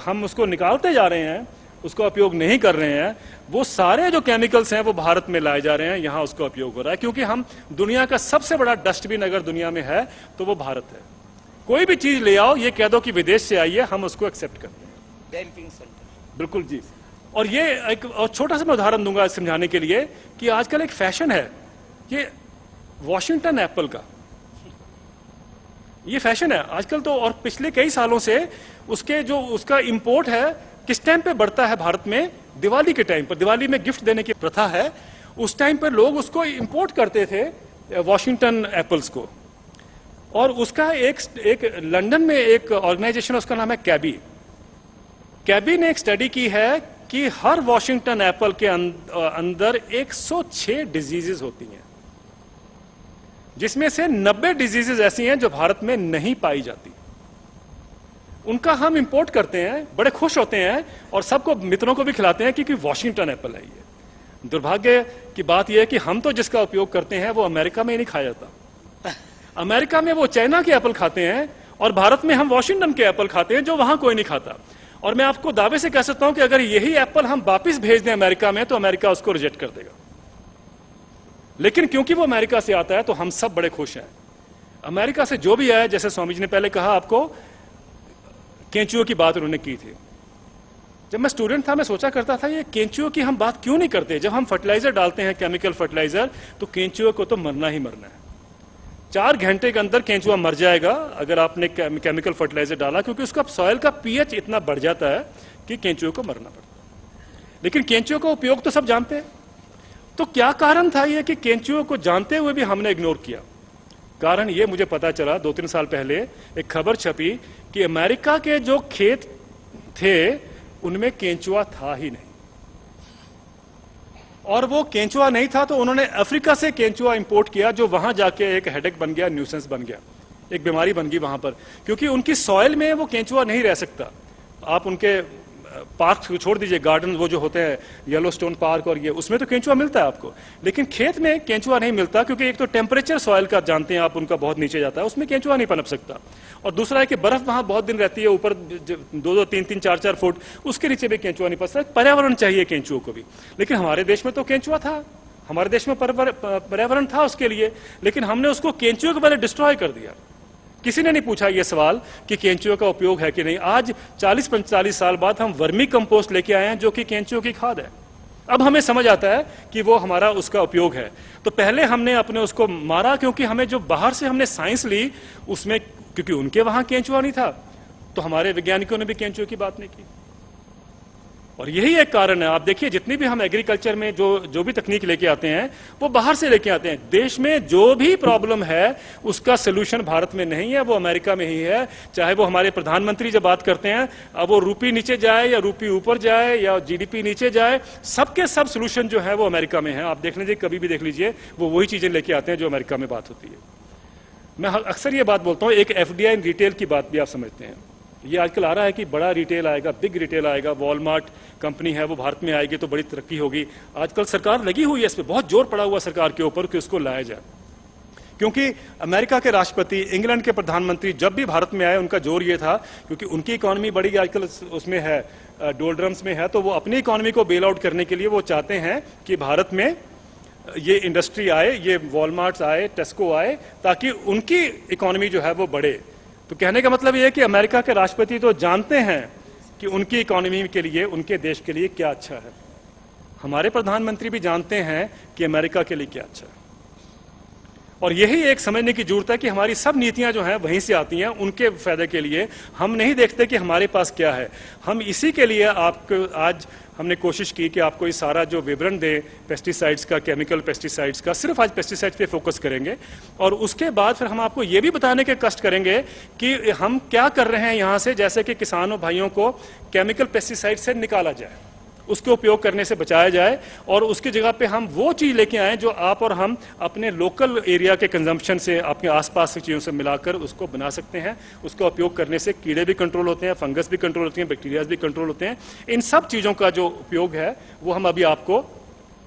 हम उसको निकालते जा रहे हैं, उसका उपयोग नहीं कर रहे हैं, वो सारे जो केमिकल्स हैं वो भारत में लाए जा रहे हैं, यहां उसका उपयोग हो रहा है। क्योंकि हम दुनिया का सबसे बड़ा डस्टबिन अगर दुनिया में है तो वो भारत है। कोई भी चीज ले आओ, ये कह दो कि विदेश से आई है, हम उसको एक्सेप्ट करते हैं। Dumping centre. बिल्कुल जी। और ये एक और छोटा सा मैं उदाहरण दूंगा समझाने के लिए कि आजकल एक फैशन है ये वॉशिंगटन एप्पल का, ये फैशन है आजकल तो, और पिछले कई सालों से उसका इंपोर्ट है किस टाइम पे बढ़ता है भारत में? दिवाली के टाइम पर। दिवाली में गिफ्ट देने की प्रथा है, उस टाइम पर लोग उसको इंपोर्ट करते थे वॉशिंगटन एप्पल्स को। और उसका एक लंदन में एक ऑर्गेनाइजेशन है, उसका नाम है कैबी। कैबी ने एक स्टडी की है कि हर वॉशिंगटन एप्पल के अंदर 106 डिजीजेस होती हैं, जिसमें से 90 डिजीजेस ऐसी हैं जो भारत में नहीं पाई जाती। उनका हम इंपोर्ट करते हैं, बड़े खुश होते हैं और सबको, मित्रों को भी खिलाते हैं क्योंकि वॉशिंगटन एप्पल है ये। दुर्भाग्य की बात यह है कि हम तो जिसका उपयोग करते हैं वो अमेरिका में ही नहीं खाया जाता। अमेरिका में वो चाइना के एप्पल खाते हैं और भारत में हम वॉशिंगटन के एप्पल खाते हैं जो वहां कोई नहीं खाता। और मैं आपको दावे से कह सकता हूं कि अगर यही एप्पल हम वापिस भेज दें अमेरिका में तो अमेरिका उसको रिजेक्ट कर देगा। लेकिन क्योंकि वो अमेरिका से आता है तो हम सब बड़े खुश हैं। अमेरिका से जो भी आया, जैसे स्वामी जी ने पहले कहा आपको, केंचुओं की बात उन्होंने की थी। जब मैं स्टूडेंट था मैं सोचा करता था ये केंचुओं की हम बात क्यों नहीं करते? जब हम फर्टिलाइजर डालते हैं, केमिकल फर्टिलाइजर, तो केंचुओं को तो मरना ही मरना है। 4 घंटे के अंदर केंचुआ मर जाएगा अगर आपने केमिकल फर्टिलाइजर डाला, क्योंकि उसका सॉइल का पीएच इतना बढ़ जाता है कि केंचुओं को मरना पड़ता है। लेकिन केंचुओं का उपयोग तो सब जानते हैं। तो क्या कारण था ये कि केंचुओं को जानते हुए भी हमने इग्नोर किया? कारण ये मुझे पता चला 2-3 साल पहले एक खबर छपी कि अमेरिका के जो खेत थे उनमें केंचुआ था ही नहीं। और वो केंचुआ नहीं था तो उन्होंने अफ्रीका से केंचुआ इंपोर्ट किया, जो वहां जाके एक हेडेक बन गया, न्यूसेंस बन गया, एक बीमारी बन गई वहां पर। क्योंकि उनकी सॉइल में वो केंचुआ नहीं रह सकता। आप उनके पार्क को छोड़ दीजिए, गार्डन वो जो होते हैं येलो स्टोन पार्क और ये, उसमें तो केंचुआ मिलता है आपको, लेकिन खेत में केंचुआ नहीं मिलता, क्योंकि एक तो टेम्परेचर सॉइल का जानते हैं आप उनका बहुत नीचे जाता है, उसमें केंचुआ नहीं पनप सकता, और दूसरा है कि बर्फ वहां बहुत दिन रहती है ऊपर 2-2, 3-3, 4-4 फुट, उसके नीचे भी केंचुआ नहीं पन सकता। पर्यावरण चाहिए केंचुओं को भी, लेकिन हमारे देश में तो केंचुआ था, हमारे देश में पर्यावरण था उसके लिए, लेकिन हमने उसको केंचुए के पहले डिस्ट्रॉय कर दिया। किसी ने नहीं पूछा यह सवाल कि केंचुए का उपयोग है कि नहीं। आज 40-45 साल बाद हम वर्मी कंपोस्ट लेके आए हैं जो कि केंचुओं की खाद है। अब हमें समझ आता है कि वो हमारा उसका उपयोग है। तो पहले हमने अपने उसको मारा, क्योंकि हमें जो बाहर से हमने साइंस ली उसमें, क्योंकि उनके वहां केंचुआ नहीं था, तो हमारे वैज्ञानिकों ने भी केंचुए की बात नहीं की। और यही एक कारण है, आप देखिए जितनी भी हम एग्रीकल्चर में जो भी तकनीक लेके आते हैं वो बाहर से लेके आते हैं। देश में जो भी प्रॉब्लम है उसका सोल्यूशन भारत में नहीं है, वो अमेरिका में ही है। चाहे वो हमारे प्रधानमंत्री जब बात करते हैं, अब वो रूपी नीचे जाए या रूपी ऊपर जाए या जीडीपी नीचे जाए, सबके सब सोल्यूशन जो है वो अमेरिका में है। आप देख लीजिए, कभी भी देख लीजिए, वो वही चीजें लेके आते हैं जो अमेरिका में बात होती है। मैं अक्सर ये बात बोलता हूँ, एक एफडीआई रिटेल की बात भी आप समझते हैं। ये आजकल आ रहा है कि बड़ा रिटेल आएगा, बिग रिटेल आएगा, वॉलमार्ट कंपनी है वो भारत में आएगी तो बड़ी तरक्की होगी। आजकल सरकार लगी हुई है इस पर, बहुत जोर पड़ा हुआ सरकार के ऊपर कि उसको लाया जाए, क्योंकि अमेरिका के राष्ट्रपति, इंग्लैंड के प्रधानमंत्री जब भी भारत में आए उनका जोर ये था, क्योंकि उनकी इकोनॉमी बड़ी आजकल उसमें है, डोल्ड्रम्स में है, तो वो अपनी इकोनॉमी को बेल आउट करने के लिए वो चाहते हैं कि भारत में ये इंडस्ट्री आए, ये वॉलमार्ट आए, टेस्को आए, ताकि उनकी इकोनॉमी जो है वो बढ़े। तो कहने का मतलब ये है कि अमेरिका के राष्ट्रपति तो जानते हैं कि उनकी इकोनॉमी के लिए, उनके देश के लिए क्या अच्छा है। हमारे प्रधानमंत्री भी जानते हैं कि अमेरिका के लिए क्या अच्छा है। और यही एक समझने की जरूरत है कि हमारी सब नीतियां जो हैं वहीं से आती हैं, उनके फायदे के लिए। हम नहीं देखते कि हमारे पास क्या है। हम इसी के लिए आपको आज हमने कोशिश की कि आपको ये सारा जो विवरण दें पेस्टिसाइड्स का, केमिकल पेस्टिसाइड्स का, सिर्फ आज पेस्टिसाइड्स पे फोकस करेंगे, और उसके बाद फिर हम आपको ये भी बताने के कष्ट करेंगे कि हम क्या कर रहे हैं यहाँ से, जैसे कि किसानों भाइयों को केमिकल पेस्टिसाइड से निकाला जाए, उसके उपयोग करने से बचाया जाए, और उसकी जगह पे हम वो चीज लेके आए जो आप और हम अपने लोकल एरिया के कंजम्पशन से, अपने आसपास की चीजों से मिलाकर उसको बना सकते हैं। उसका उपयोग करने से कीड़े भी कंट्रोल होते हैं, फंगस भी कंट्रोल होती हैं, बैक्टीरिया भी कंट्रोल होते हैं। इन सब चीजों का जो उपयोग है वो हम अभी आपको,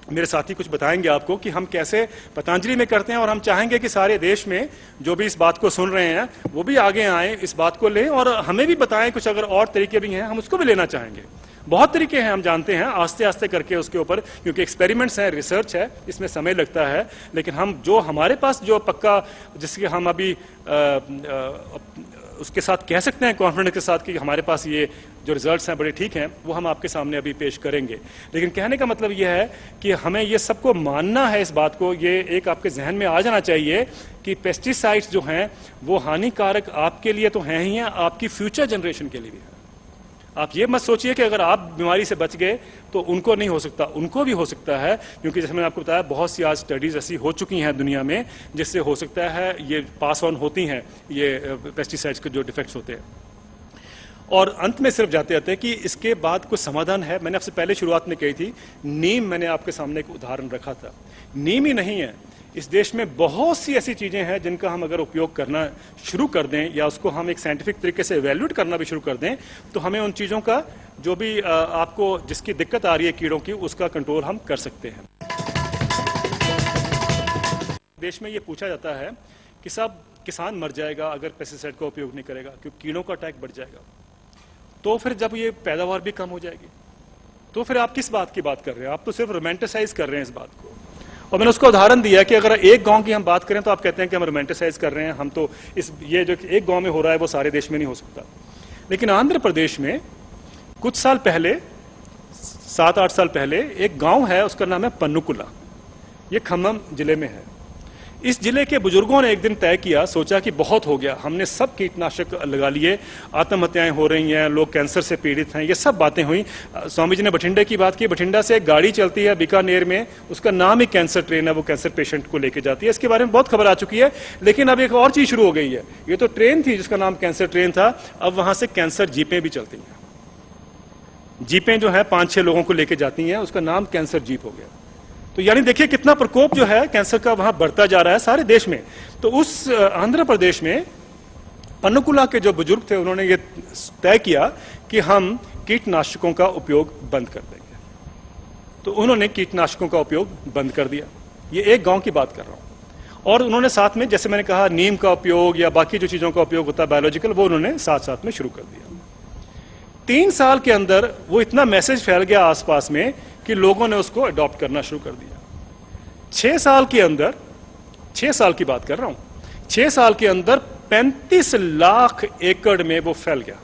मेरे साथी कुछ बताएंगे आपको कि हम कैसे पतंजलि में करते हैं। और हम चाहेंगे कि सारे देश में जो भी इस बात को सुन रहे हैं वो भी आगे आए, इस बात को लें, और हमें भी बताएं कुछ अगर और तरीके भी हैं, हम उसको भी लेना चाहेंगे। बहुत तरीके हैं, हम जानते हैं, आस्ते आस्ते करके उसके ऊपर, क्योंकि एक्सपेरिमेंट्स हैं, रिसर्च है, इसमें समय लगता है, लेकिन हम जो हमारे पास जो पक्का, जिसके हम अभी उसके साथ कह सकते हैं कॉन्फिडेंस के साथ कि हमारे पास ये जो रिजल्ट्स हैं बड़े ठीक हैं, वो हम आपके सामने अभी पेश करेंगे। लेकिन कहने का मतलब ये है कि हमें ये सबको मानना है, इस बात को, ये एक आपके जहन में आ जाना चाहिए कि पेस्टिसाइड्स जो हैं वो हानिकारक आपके लिए तो हैं ही हैं, आपकी फ्यूचर जनरेशन के लिए भी है। आप ये मत सोचिए कि अगर आप बीमारी से बच गए तो उनको नहीं हो सकता, उनको भी हो सकता है, क्योंकि जैसे मैंने आपको बताया बहुत सी आज स्टडीज ऐसी हो चुकी हैं दुनिया में जिससे हो सकता है ये पास ऑन होती हैं, ये पेस्टिसाइड्स के जो डिफेक्ट्स होते हैं। और अंत में सिर्फ जाते जाते कि इसके बाद कुछ समाधान है। मैंने आपसे पहले शुरुआत में कही थी, नीम, मैंने आपके सामने एक उदाहरण रखा था। नीम ही नहीं है, इस देश में बहुत सी ऐसी चीजें हैं जिनका हम अगर उपयोग करना शुरू कर दें, या उसको हम एक साइंटिफिक तरीके से इवैल्यूएट करना भी शुरू कर दें, तो हमें उन चीजों का जो भी आपको जिसकी दिक्कत आ रही है कीड़ों की, उसका कंट्रोल हम कर सकते हैं। देश में ये पूछा जाता है कि साहब किसान मर जाएगा अगर पेस्टिसाइड का उपयोग नहीं करेगा, क्योंकि कीड़ों का अटैक बढ़ जाएगा। तो फिर जब ये पैदावार भी कम हो जाएगी, तो फिर आप किस बात की बात कर रहे हैं? आप तो सिर्फ रोमांटिसाइज कर रहे हैं इस बात को। और मैंने उसका उदाहरण दिया कि अगर एक गांव की हम बात करें तो आप कहते हैं कि हम रोमांटिसाइज कर रहे हैं, हम तो ये जो एक गांव में हो रहा है वो सारे देश में नहीं हो सकता। लेकिन आंध्र प्रदेश में कुछ साल पहले, 7-8 साल पहले, एक गांव है, उसका नाम है पन्नुकुला। ये खम्मम जिले में है। इस जिले के बुजुर्गों ने एक दिन तय किया, सोचा कि बहुत हो गया, हमने सब कीटनाशक लगा लिए, आत्महत्याएं हो रही हैं, लोग कैंसर से पीड़ित हैं, ये सब बातें हुई। स्वामी जी ने बठिंडा की बात की। बठिंडा से एक गाड़ी चलती है बीकानेर में, उसका नाम ही कैंसर ट्रेन है, वो कैंसर पेशेंट को लेके जाती है। इसके बारे में बहुत खबर आ चुकी है। लेकिन अब एक और चीज शुरू हो गई है। ये तो ट्रेन थी जिसका नाम कैंसर ट्रेन था, अब वहां से कैंसर जीपें भी चलती हैं। जीपें जो है 5-6 लोगों को लेके जाती हैं, उसका नाम कैंसर जीप हो गया। तो यानी देखिए कितना प्रकोप जो है कैंसर का वहां बढ़ता जा रहा है सारे देश में। तो उस आंध्र प्रदेश में पन्नुकुला के जो बुजुर्ग थे, उन्होंने ये तय किया कि हम कीटनाशकों का उपयोग बंद कर देंगे। तो उन्होंने कीटनाशकों का उपयोग बंद कर दिया। ये एक गांव की बात कर रहा हूं। और उन्होंने साथ में, जैसे मैंने कहा, नीम का उपयोग या बाकी जो चीजों का उपयोग होता है बायोलॉजिकल, वो उन्होंने साथ साथ में शुरू कर दिया। 3 साल के अंदर वो इतना मैसेज फैल गया आसपास में कि लोगों ने उसको अडॉप्ट करना शुरू कर दिया। 6 साल के अंदर, 6 साल की बात कर रहा हूं, 6 साल के अंदर 35 लाख एकड़ में वो फैल गया।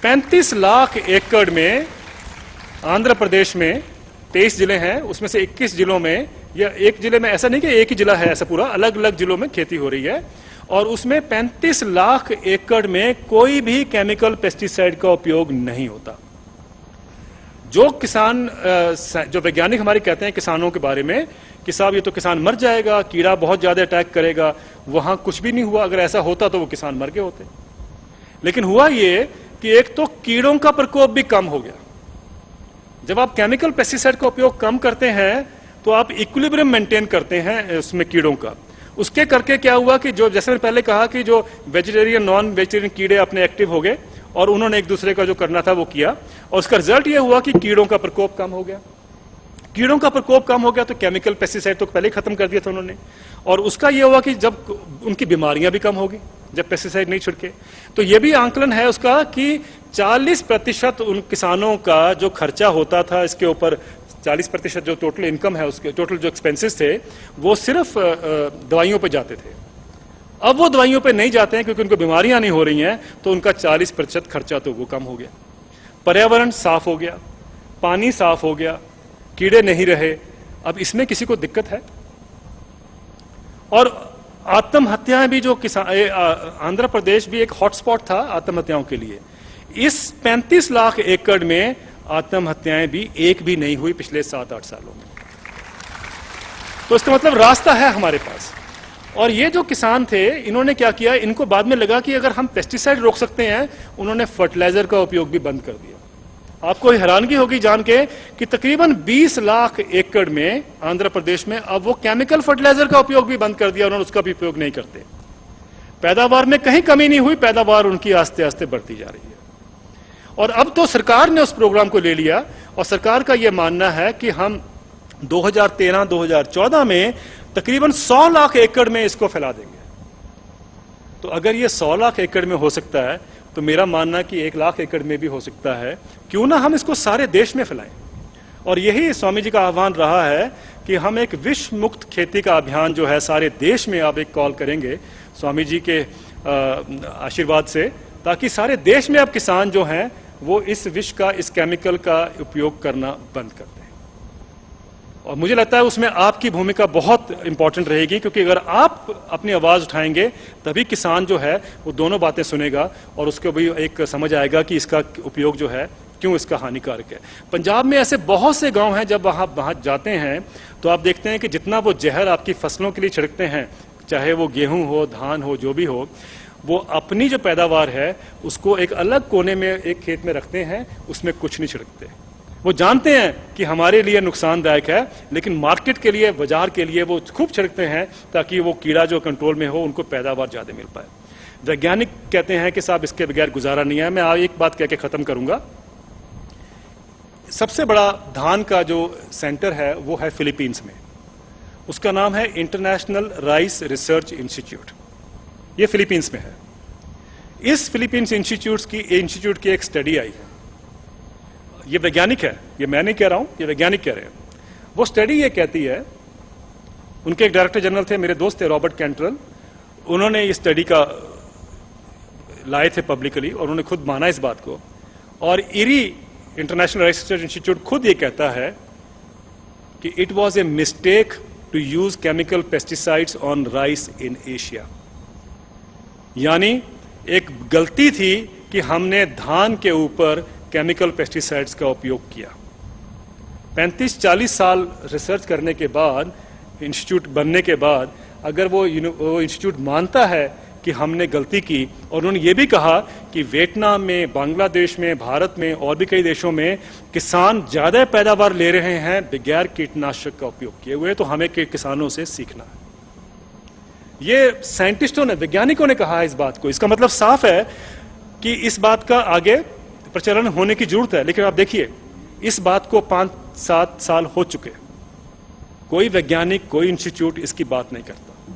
35 लाख एकड़ में आंध्र प्रदेश में 23 जिले हैं, उसमें से 21 जिलों में, या एक जिले में, ऐसा नहीं कि एक ही जिला है, ऐसा पूरा अलग अलग जिलों में खेती हो रही है। और उसमें 35 लाख एकड़ में कोई भी केमिकल पेस्टिसाइड का उपयोग नहीं होता। जो किसान, जो वैज्ञानिक हमारे कहते हैं किसानों के बारे में कि साहब ये तो किसान मर जाएगा, कीड़ा बहुत ज्यादा अटैक करेगा, वहां कुछ भी नहीं हुआ। अगर ऐसा होता तो वो किसान मर गए होते। लेकिन हुआ ये कि एक तो कीड़ों का प्रकोप भी कम हो गया। जब आप केमिकल पेस्टिसाइड का उपयोग कम करते हैं तो आप इक्विलिब्रियम मेंटेन करते हैं उसमें कीड़ों का। उसके करके क्या हुआ कि जो, जैसे मैंने पहले कहा कि जो वेजिटेरियन नॉन वेजिटेरियन कीड़े अपने एक्टिव हो गए और उन्होंने एक दूसरे का जो करना था वो किया, और उसका रिजल्ट ये हुआ कि कीड़ों का प्रकोप कम हो गया। कीड़ों का प्रकोप कम हो गया तो केमिकल पेस्टिसाइड तो पहले ही खत्म कर दिया था उन्होंने, और उसका यह हुआ कि जब उनकी बीमारियां भी कम होगी जब पेस्टिसाइड नहीं छिड़के। तो यह भी आंकलन है उसका कि 40% उन किसानों का जो खर्चा होता था इसके ऊपर, 40% जो टोटल इनकम है उसके, टोटल जो एक्सपेंसेस थे, वो सिर्फ दवाइयों पे जाते थे। अब वो दवाइयों पे नहीं जाते हैं क्योंकि उनको बीमारियां नहीं हो रही हैं, तो उनका 40% खर्चा तो वो कम हो गया। पर्यावरण साफ हो गया, पानी साफ हो गया, कीड़े नहीं रहे। अब इसमें किसी को दिक्कत है? और आत्महत्याएं भी, जो आंध्र प्रदेश भी एक हॉटस्पॉट था आत्महत्याओं के लिए, इस 35 लाख एकड़ में आत्महत्याएं भी एक भी नहीं हुई पिछले 7-8 सालों में। तो इसका मतलब रास्ता है हमारे पास। और ये जो किसान थे, इन्होंने क्या किया, इनको बाद में लगा कि अगर हम पेस्टिसाइड रोक सकते हैं, उन्होंने फर्टिलाइजर का उपयोग भी बंद कर दिया। आपको हैरानगी होगी जान के कि तकरीबन 20 लाख एकड़ में आंध्र प्रदेश में अब वो केमिकल फर्टिलाइजर का उपयोग भी बंद कर दिया, उन्होंने उसका भी उपयोग नहीं करते। पैदावार में कहीं कमी नहीं हुई, पैदावार उनकी आस्ते आस्ते बढ़ती जा रही है। और अब तो सरकार ने उस प्रोग्राम को ले लिया और सरकार का यह मानना है कि हम 2013-2014 में तकरीबन 100 लाख एकड़ में इसको फैला देंगे। तो अगर ये 100 लाख एकड़ में हो सकता है तो मेरा मानना कि 1 लाख एकड़ में भी हो सकता है। क्यों ना हम इसको सारे देश में फैलाएं। और यही स्वामी जी का आह्वान रहा है कि हम एक विष मुक्त खेती का अभियान जो है सारे देश में आप एक कॉल करेंगे स्वामी जी के आशीर्वाद से, ताकि सारे देश में अब किसान जो हैं वो इस विष का, इस केमिकल का उपयोग करना बंद कर दें। और मुझे लगता है उसमें आपकी भूमिका बहुत इंपॉर्टेंट रहेगी, क्योंकि अगर आप अपनी आवाज उठाएंगे तभी किसान जो है वो दोनों बातें सुनेगा और उसको भी एक समझ आएगा कि इसका उपयोग जो है क्यों इसका हानिकारक है। पंजाब में ऐसे बहुत से गांव हैं, जब वहां जाते हैं तो आप देखते हैं कि जितना वो जहर आपकी फसलों के लिए छिड़कते हैं, चाहे वो गेहूं हो, धान हो, जो भी हो, वो अपनी जो पैदावार है उसको एक अलग कोने में एक खेत में रखते हैं, उसमें कुछ नहीं छिड़कते। वो जानते हैं कि हमारे लिए नुकसानदायक है, लेकिन मार्केट के लिए, बाजार के लिए वो खूब छिड़कते हैं ताकि वो कीड़ा जो कंट्रोल में हो, उनको पैदावार ज्यादा मिल पाए। वैज्ञानिक कहते हैं कि साहब इसके बगैर गुजारा नहीं है। मैं एक बात कह के खत्म करूंगा। सबसे बड़ा धान का जो सेंटर है वो है फिलीपींस में, उसका नाम है इंटरनेशनल राइस रिसर्च इंस्टीट्यूट। ये फिलीपींस में है। इस फिलीपींस इंस्टीट्यूट की एक स्टडी आई है। ये वैज्ञानिक है, ये मैं नहीं कह रहा हूं, ये वैज्ञानिक कह रहे हैं। वो स्टडी ये कहती है, उनके एक डायरेक्टर जनरल थे, मेरे दोस्त थे रॉबर्ट कैंट्रेल, उन्होंने ये स्टडी का लाए थे पब्लिकली और उन्होंने खुद माना इस बात को। और eri international rice research institute खुद ये कहता है कि it was a mistake to use chemical pesticides on rice in Asia. यानी एक गलती थी कि हमने धान के ऊपर केमिकल पेस्टिसाइड्स का उपयोग किया। 35-40 साल रिसर्च करने के बाद, इंस्टीट्यूट बनने के बाद, अगर वो इंस्टीट्यूट मानता है कि हमने गलती की, और उन्होंने ये भी कहा कि वियतनाम में, बांग्लादेश में, भारत में और भी कई देशों में किसान ज्यादा पैदावार ले रहे हैं बगैर कीटनाशक का उपयोग किए हुए, तो हमें किसानों से सीखना है। ये साइंटिस्टों ने, वैज्ञानिकों ने कहा है इस बात को। इसका मतलब साफ है कि इस बात का आगे प्रचलन होने की जरूरत है। लेकिन आप देखिए, इस बात को 5-7 साल हो चुके, कोई वैज्ञानिक, कोई इंस्टीट्यूट इसकी बात नहीं करता।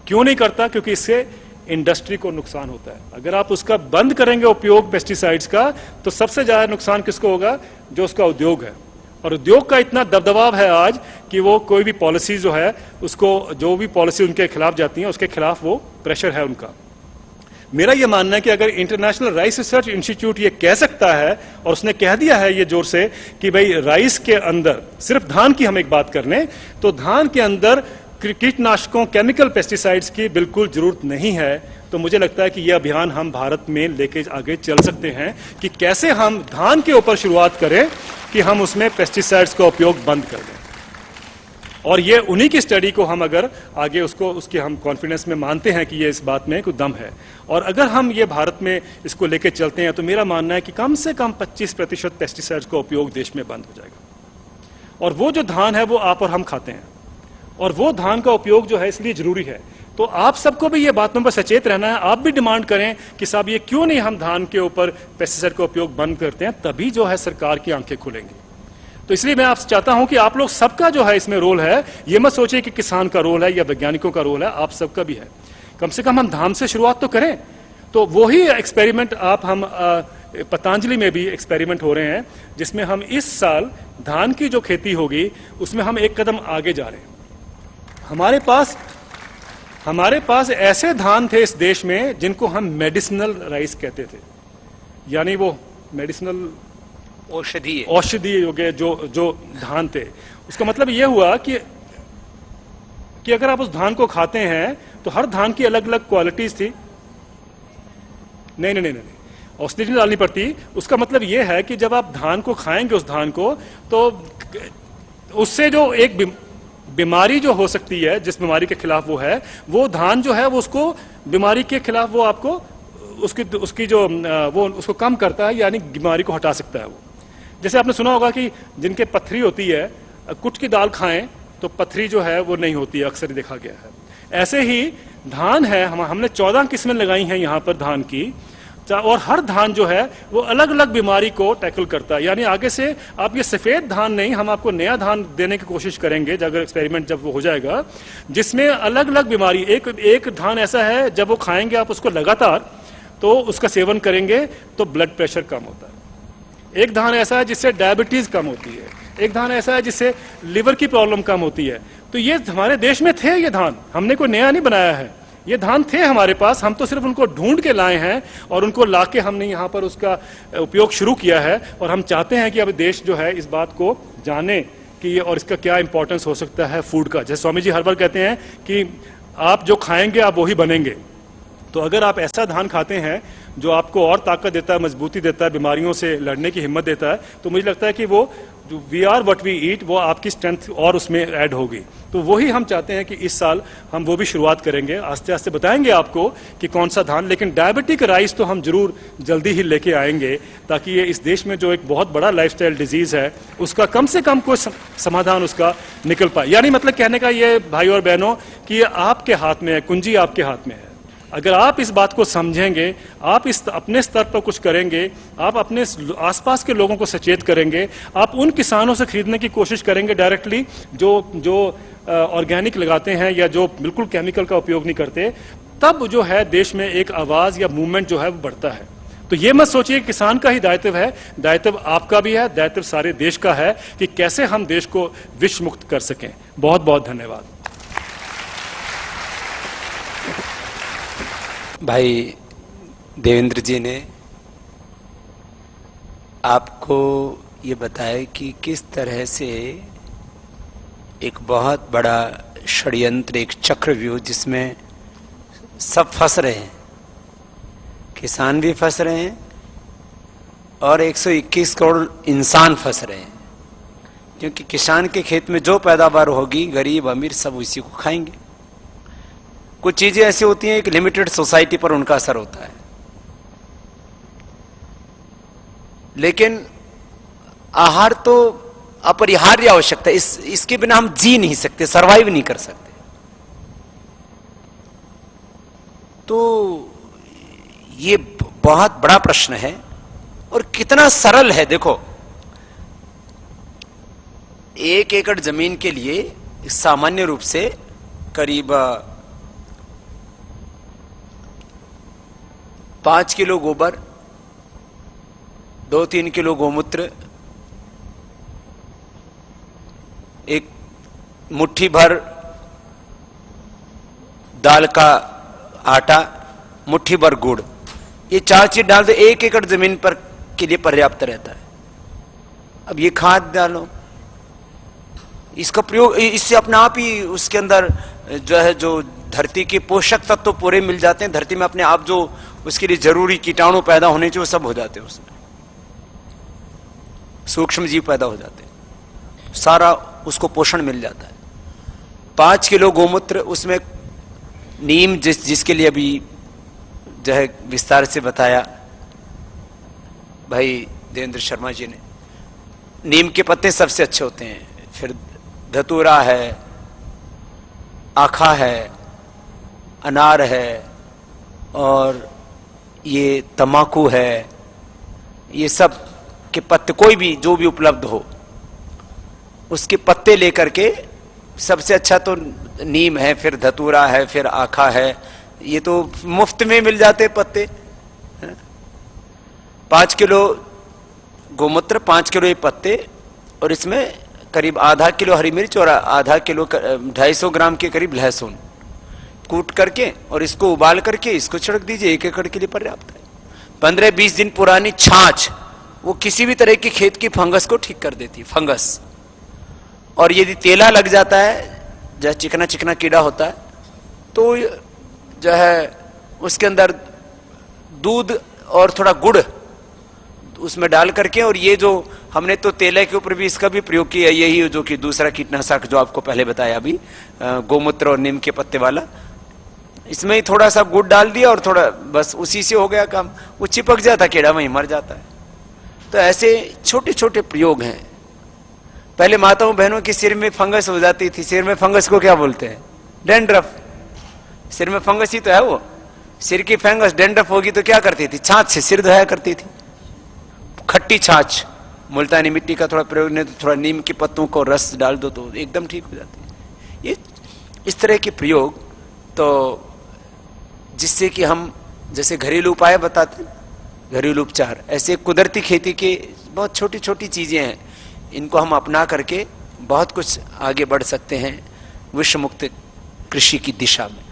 क्यों नहीं करता? क्योंकि इससे इंडस्ट्री को नुकसान होता है। अगर आप उसका बंद करेंगे उपयोग पेस्टिसाइड्स का, तो सबसे ज्यादा नुकसान किसको होगा? जो उसका उद्योग है। और उद्योग का इतना दबदबाव है आज कि वो कोई भी पॉलिसी जो है उसको, जो भी पॉलिसी उनके खिलाफ जाती है उसके खिलाफ वो प्रेशर है उनका। मेरा ये मानना है कि अगर इंटरनेशनल राइस रिसर्च इंस्टीट्यूट ये कह सकता है, और उसने कह दिया है ये जोर से कि भाई राइस के अंदर, सिर्फ धान की हम एक बात कर लें तो धान के अंदर कीटनाशकों, केमिकल पेस्टिसाइड्स की बिल्कुल जरूरत नहीं है, तो मुझे लगता है कि यह अभियान हम भारत में लेके आगे चल सकते हैं कि कैसे हम धान के ऊपर शुरुआत करें कि हम उसमें पेस्टिसाइड्स का उपयोग बंद कर दें। और ये उन्हीं की स्टडी को हम अगर आगे उसके हम कॉन्फिडेंस में मानते हैं कि ये इस बात में कोई दम है, और अगर हम ये भारत में इसको लेके चलते हैं, तो मेरा मानना है कि कम से कम 25% पेस्टिसाइड्स का उपयोग देश में बंद हो जाएगा। और वो जो धान है वो आप और हम खाते हैं, और वो धान का उपयोग जो है इसलिए जरूरी है। तो आप सबको भी ये बातों पर सचेत रहना है। आप भी डिमांड करें कि साहब ये क्यों नहीं हम धान के ऊपर पेस्टिसाइड का उपयोग बंद करते हैं, तभी जो है सरकार की आंखें खुलेंगी। तो इसलिए मैं आपसे चाहता हूं कि आप लोग सबका जो है इसमें रोल है। ये मत सोचिए कि किसान का रोल है या वैज्ञानिकों का रोल है, आप सबका भी है। कम से कम हम धान से शुरुआत तो करें। तो वही एक्सपेरिमेंट हम पतंजलि में भी एक्सपेरिमेंट हो रहे हैं, जिसमें हम इस साल धान की जो खेती होगी उसमें हम एक कदम आगे जा रहे हैं। हमारे पास ऐसे धान थे इस देश में जिनको हम मेडिसिनल राइस कहते थे, यानी वो मेडिसिनल औषधीय योग्य जो धान थे। उसका मतलब यह हुआ कि अगर आप उस धान को खाते हैं तो हर धान की अलग अलग क्वालिटीज थी। नहीं, औषधि नहीं डालनी पड़ती। उसका मतलब यह है कि जब आप धान को खाएंगे, उस धान को, तो उससे जो एक बीमारी जो हो सकती है, जिस बीमारी के खिलाफ वो है, वो धान जो है वो उसको बीमारी के खिलाफ वो आपको उसकी जो वो उसको कम करता है, यानी बीमारी को हटा सकता है वो। जैसे आपने सुना होगा कि जिनके पथरी होती है, कुट की दाल खाएं तो पथरी जो है वो नहीं होती है, अक्सर देखा गया है। ऐसे ही धान है, हमने 14 किस्में लगाई हैं यहाँ पर धान की, और हर धान जो है वो अलग अलग बीमारी को टैकल करता है। यानी आगे से आप ये सफेद धान नहीं, हम आपको नया धान देने की कोशिश करेंगे अगर एक्सपेरिमेंट जब वो हो जाएगा, जिसमें अलग अलग बीमारी। एक धान ऐसा है जब वो खाएंगे आप उसको लगातार, तो उसका सेवन करेंगे तो ब्लड प्रेशर कम होता है। एक धान ऐसा है जिससे डायबिटीज कम होती है। एक धान ऐसा है जिससे लिवर की प्रॉब्लम कम होती है। तो ये हमारे देश में थे, ये धान हमने कोई नया नहीं बनाया है, ये धान थे हमारे पास, हम तो सिर्फ उनको ढूंढ के लाए हैं और उनको लाके हमने यहाँ पर उसका उपयोग शुरू किया है। और हम चाहते हैं कि अब देश जो है इस बात को जाने कि और इसका क्या इंपॉर्टेंस हो सकता है फूड का। जैसे स्वामी जी हर बार कहते हैं कि आप जो खाएंगे आप वही बनेंगे। तो अगर आप ऐसा धान खाते हैं जो आपको और ताकत देता है, मजबूती देता है, बीमारियों से लड़ने की हिम्मत देता है, तो मुझे लगता है कि वो we are what we eat, वो आपकी स्ट्रेंथ और उसमें ऐड होगी। तो वही हम चाहते हैं कि इस साल हम वो भी शुरुआत करेंगे, आस्ते आस्ते बताएंगे आपको कि कौन सा धान। लेकिन डायबिटिक राइस तो हम जरूर जल्दी ही लेके आएंगे, ताकि ये इस देश में जो एक बहुत बड़ा लाइफस्टाइल डिजीज है उसका कम से कम कोई समाधान उसका निकल पाए। यानी मतलब कहने का ये भाई और बहनों कि ये आपके हाथ में है, कुंजी आपके हाथ में है। अगर आप इस बात को समझेंगे, आप इस अपने स्तर पर कुछ करेंगे, आप अपने आसपास के लोगों को सचेत करेंगे, आप उन किसानों से खरीदने की कोशिश करेंगे डायरेक्टली जो ऑर्गेनिक लगाते हैं या जो बिल्कुल केमिकल का उपयोग नहीं करते, तब जो है देश में एक आवाज या मूवमेंट जो है वो बढ़ता है। तो ये मत सोचिए किसान का ही दायित्व है, दायित्व आपका भी है, दायित्व सारे देश का है कि कैसे हम देश को विष मुक्त कर सकें। बहुत बहुत धन्यवाद। भाई देवेंद्र जी ने आपको ये बताया कि किस तरह से एक बहुत बड़ा षड्यंत्र, एक चक्रव्यूह जिसमें सब फंस रहे हैं, किसान भी फंस रहे हैं और 121 करोड़ इंसान फंस रहे हैं। क्योंकि किसान के खेत में जो पैदावार होगी, गरीब अमीर सब उसी को खाएंगे। कुछ चीजें ऐसी होती हैं, एक लिमिटेड सोसाइटी पर उनका असर होता है, लेकिन आहार तो अपरिहार्य आवश्यकता है। इसके बिना हम जी नहीं सकते, सरवाइव नहीं कर सकते। तो ये बहुत बड़ा प्रश्न है और कितना सरल है। देखो, 1 एकड़ जमीन के लिए सामान्य रूप से करीब 5 किलो गोबर, 2-3 किलो गोमूत्र, एक मुट्ठी भर दाल का आटा, मुट्ठी भर गुड़, ये 4 चीज डाल दो, 1 एकड़ जमीन पर के लिए पर्याप्त रहता है। अब ये खाद डालो, इसका प्रयोग, इससे अपने आप ही उसके अंदर जो है, जो धरती के पोषक तत्व तो पूरे मिल जाते हैं। धरती में अपने आप जो उसके लिए जरूरी कीटाणु पैदा होने चाहिए वो सब हो जाते हैं, उसमें सूक्ष्म जीव पैदा हो जाते हैं, सारा उसको पोषण मिल जाता है। 5 किलो गोमूत्र, उसमें नीम, जिसके लिए अभी जो है विस्तार से बताया भाई देवेंद्र शर्मा जी ने, नीम के पत्ते सबसे अच्छे होते हैं। फिर धतूरा है, आखा है, अनार है, और ये तम्बाकू है, ये सब के पत्ते, कोई भी जो भी उपलब्ध हो उसके पत्ते लेकर के, सबसे अच्छा तो नीम है, फिर धतूरा है, फिर आखा है, ये तो मुफ्त में मिल जाते पत्ते। 5 किलो गोमूत्र, 5 किलो ये पत्ते, और इसमें करीब आधा किलो हरी मिर्च और आधा किलो 250 ग्राम के करीब लहसुन कूट करके, और इसको उबाल करके इसको छिड़क दीजिए, 1 एकड़ के लिए पर्याप्त है। 15-20 दिन पुरानी छाछ, वो किसी भी तरह की खेत की फंगस को ठीक कर देती है, फंगस। और यदि तेला लग जाता है, जैसे चिकना चिकना कीड़ा होता है, तो जो है उसके अंदर दूध और थोड़ा गुड़ उसमें डाल करके, और ये जो हमने तो तेले के ऊपर भी इसका भी प्रयोग किया, यही जो कि दूसरा कीटनाशक जो आपको पहले बताया अभी, गोमूत्र और नीम के पत्ते वाला, इसमें ही थोड़ा सा गुड़ डाल दिया और थोड़ा, बस उसी से हो गया काम। वो चिपक जाता कीड़ा, वहीं मर जाता है। तो ऐसे छोटे छोटे प्रयोग हैं। पहले माताओं बहनों के सिर में फंगस हो जाती थी, सिर में फंगस को क्या बोलते हैं? डैंड्रफ। सिर में फंगस ही तो है वो, सिर की फंगस डैंड्रफ होगी तो क्या करती थी? छाछ से सिर धोया करती थी, खट्टी छाछ, मुल्तानी मिट्टी का थोड़ा प्रयोग, नहीं तो थोड़ा नीम के पत्तों को रस डाल दो तो एकदम ठीक हो जाती है। ये इस तरह के प्रयोग, तो जिससे कि हम जैसे घरेलू उपाय बताते हैं, घरेलू उपचार, ऐसे कुदरती खेती के बहुत छोटी छोटी चीजें हैं, इनको हम अपना करके बहुत कुछ आगे बढ़ सकते हैं विश्व मुक्त कृषि की दिशा में।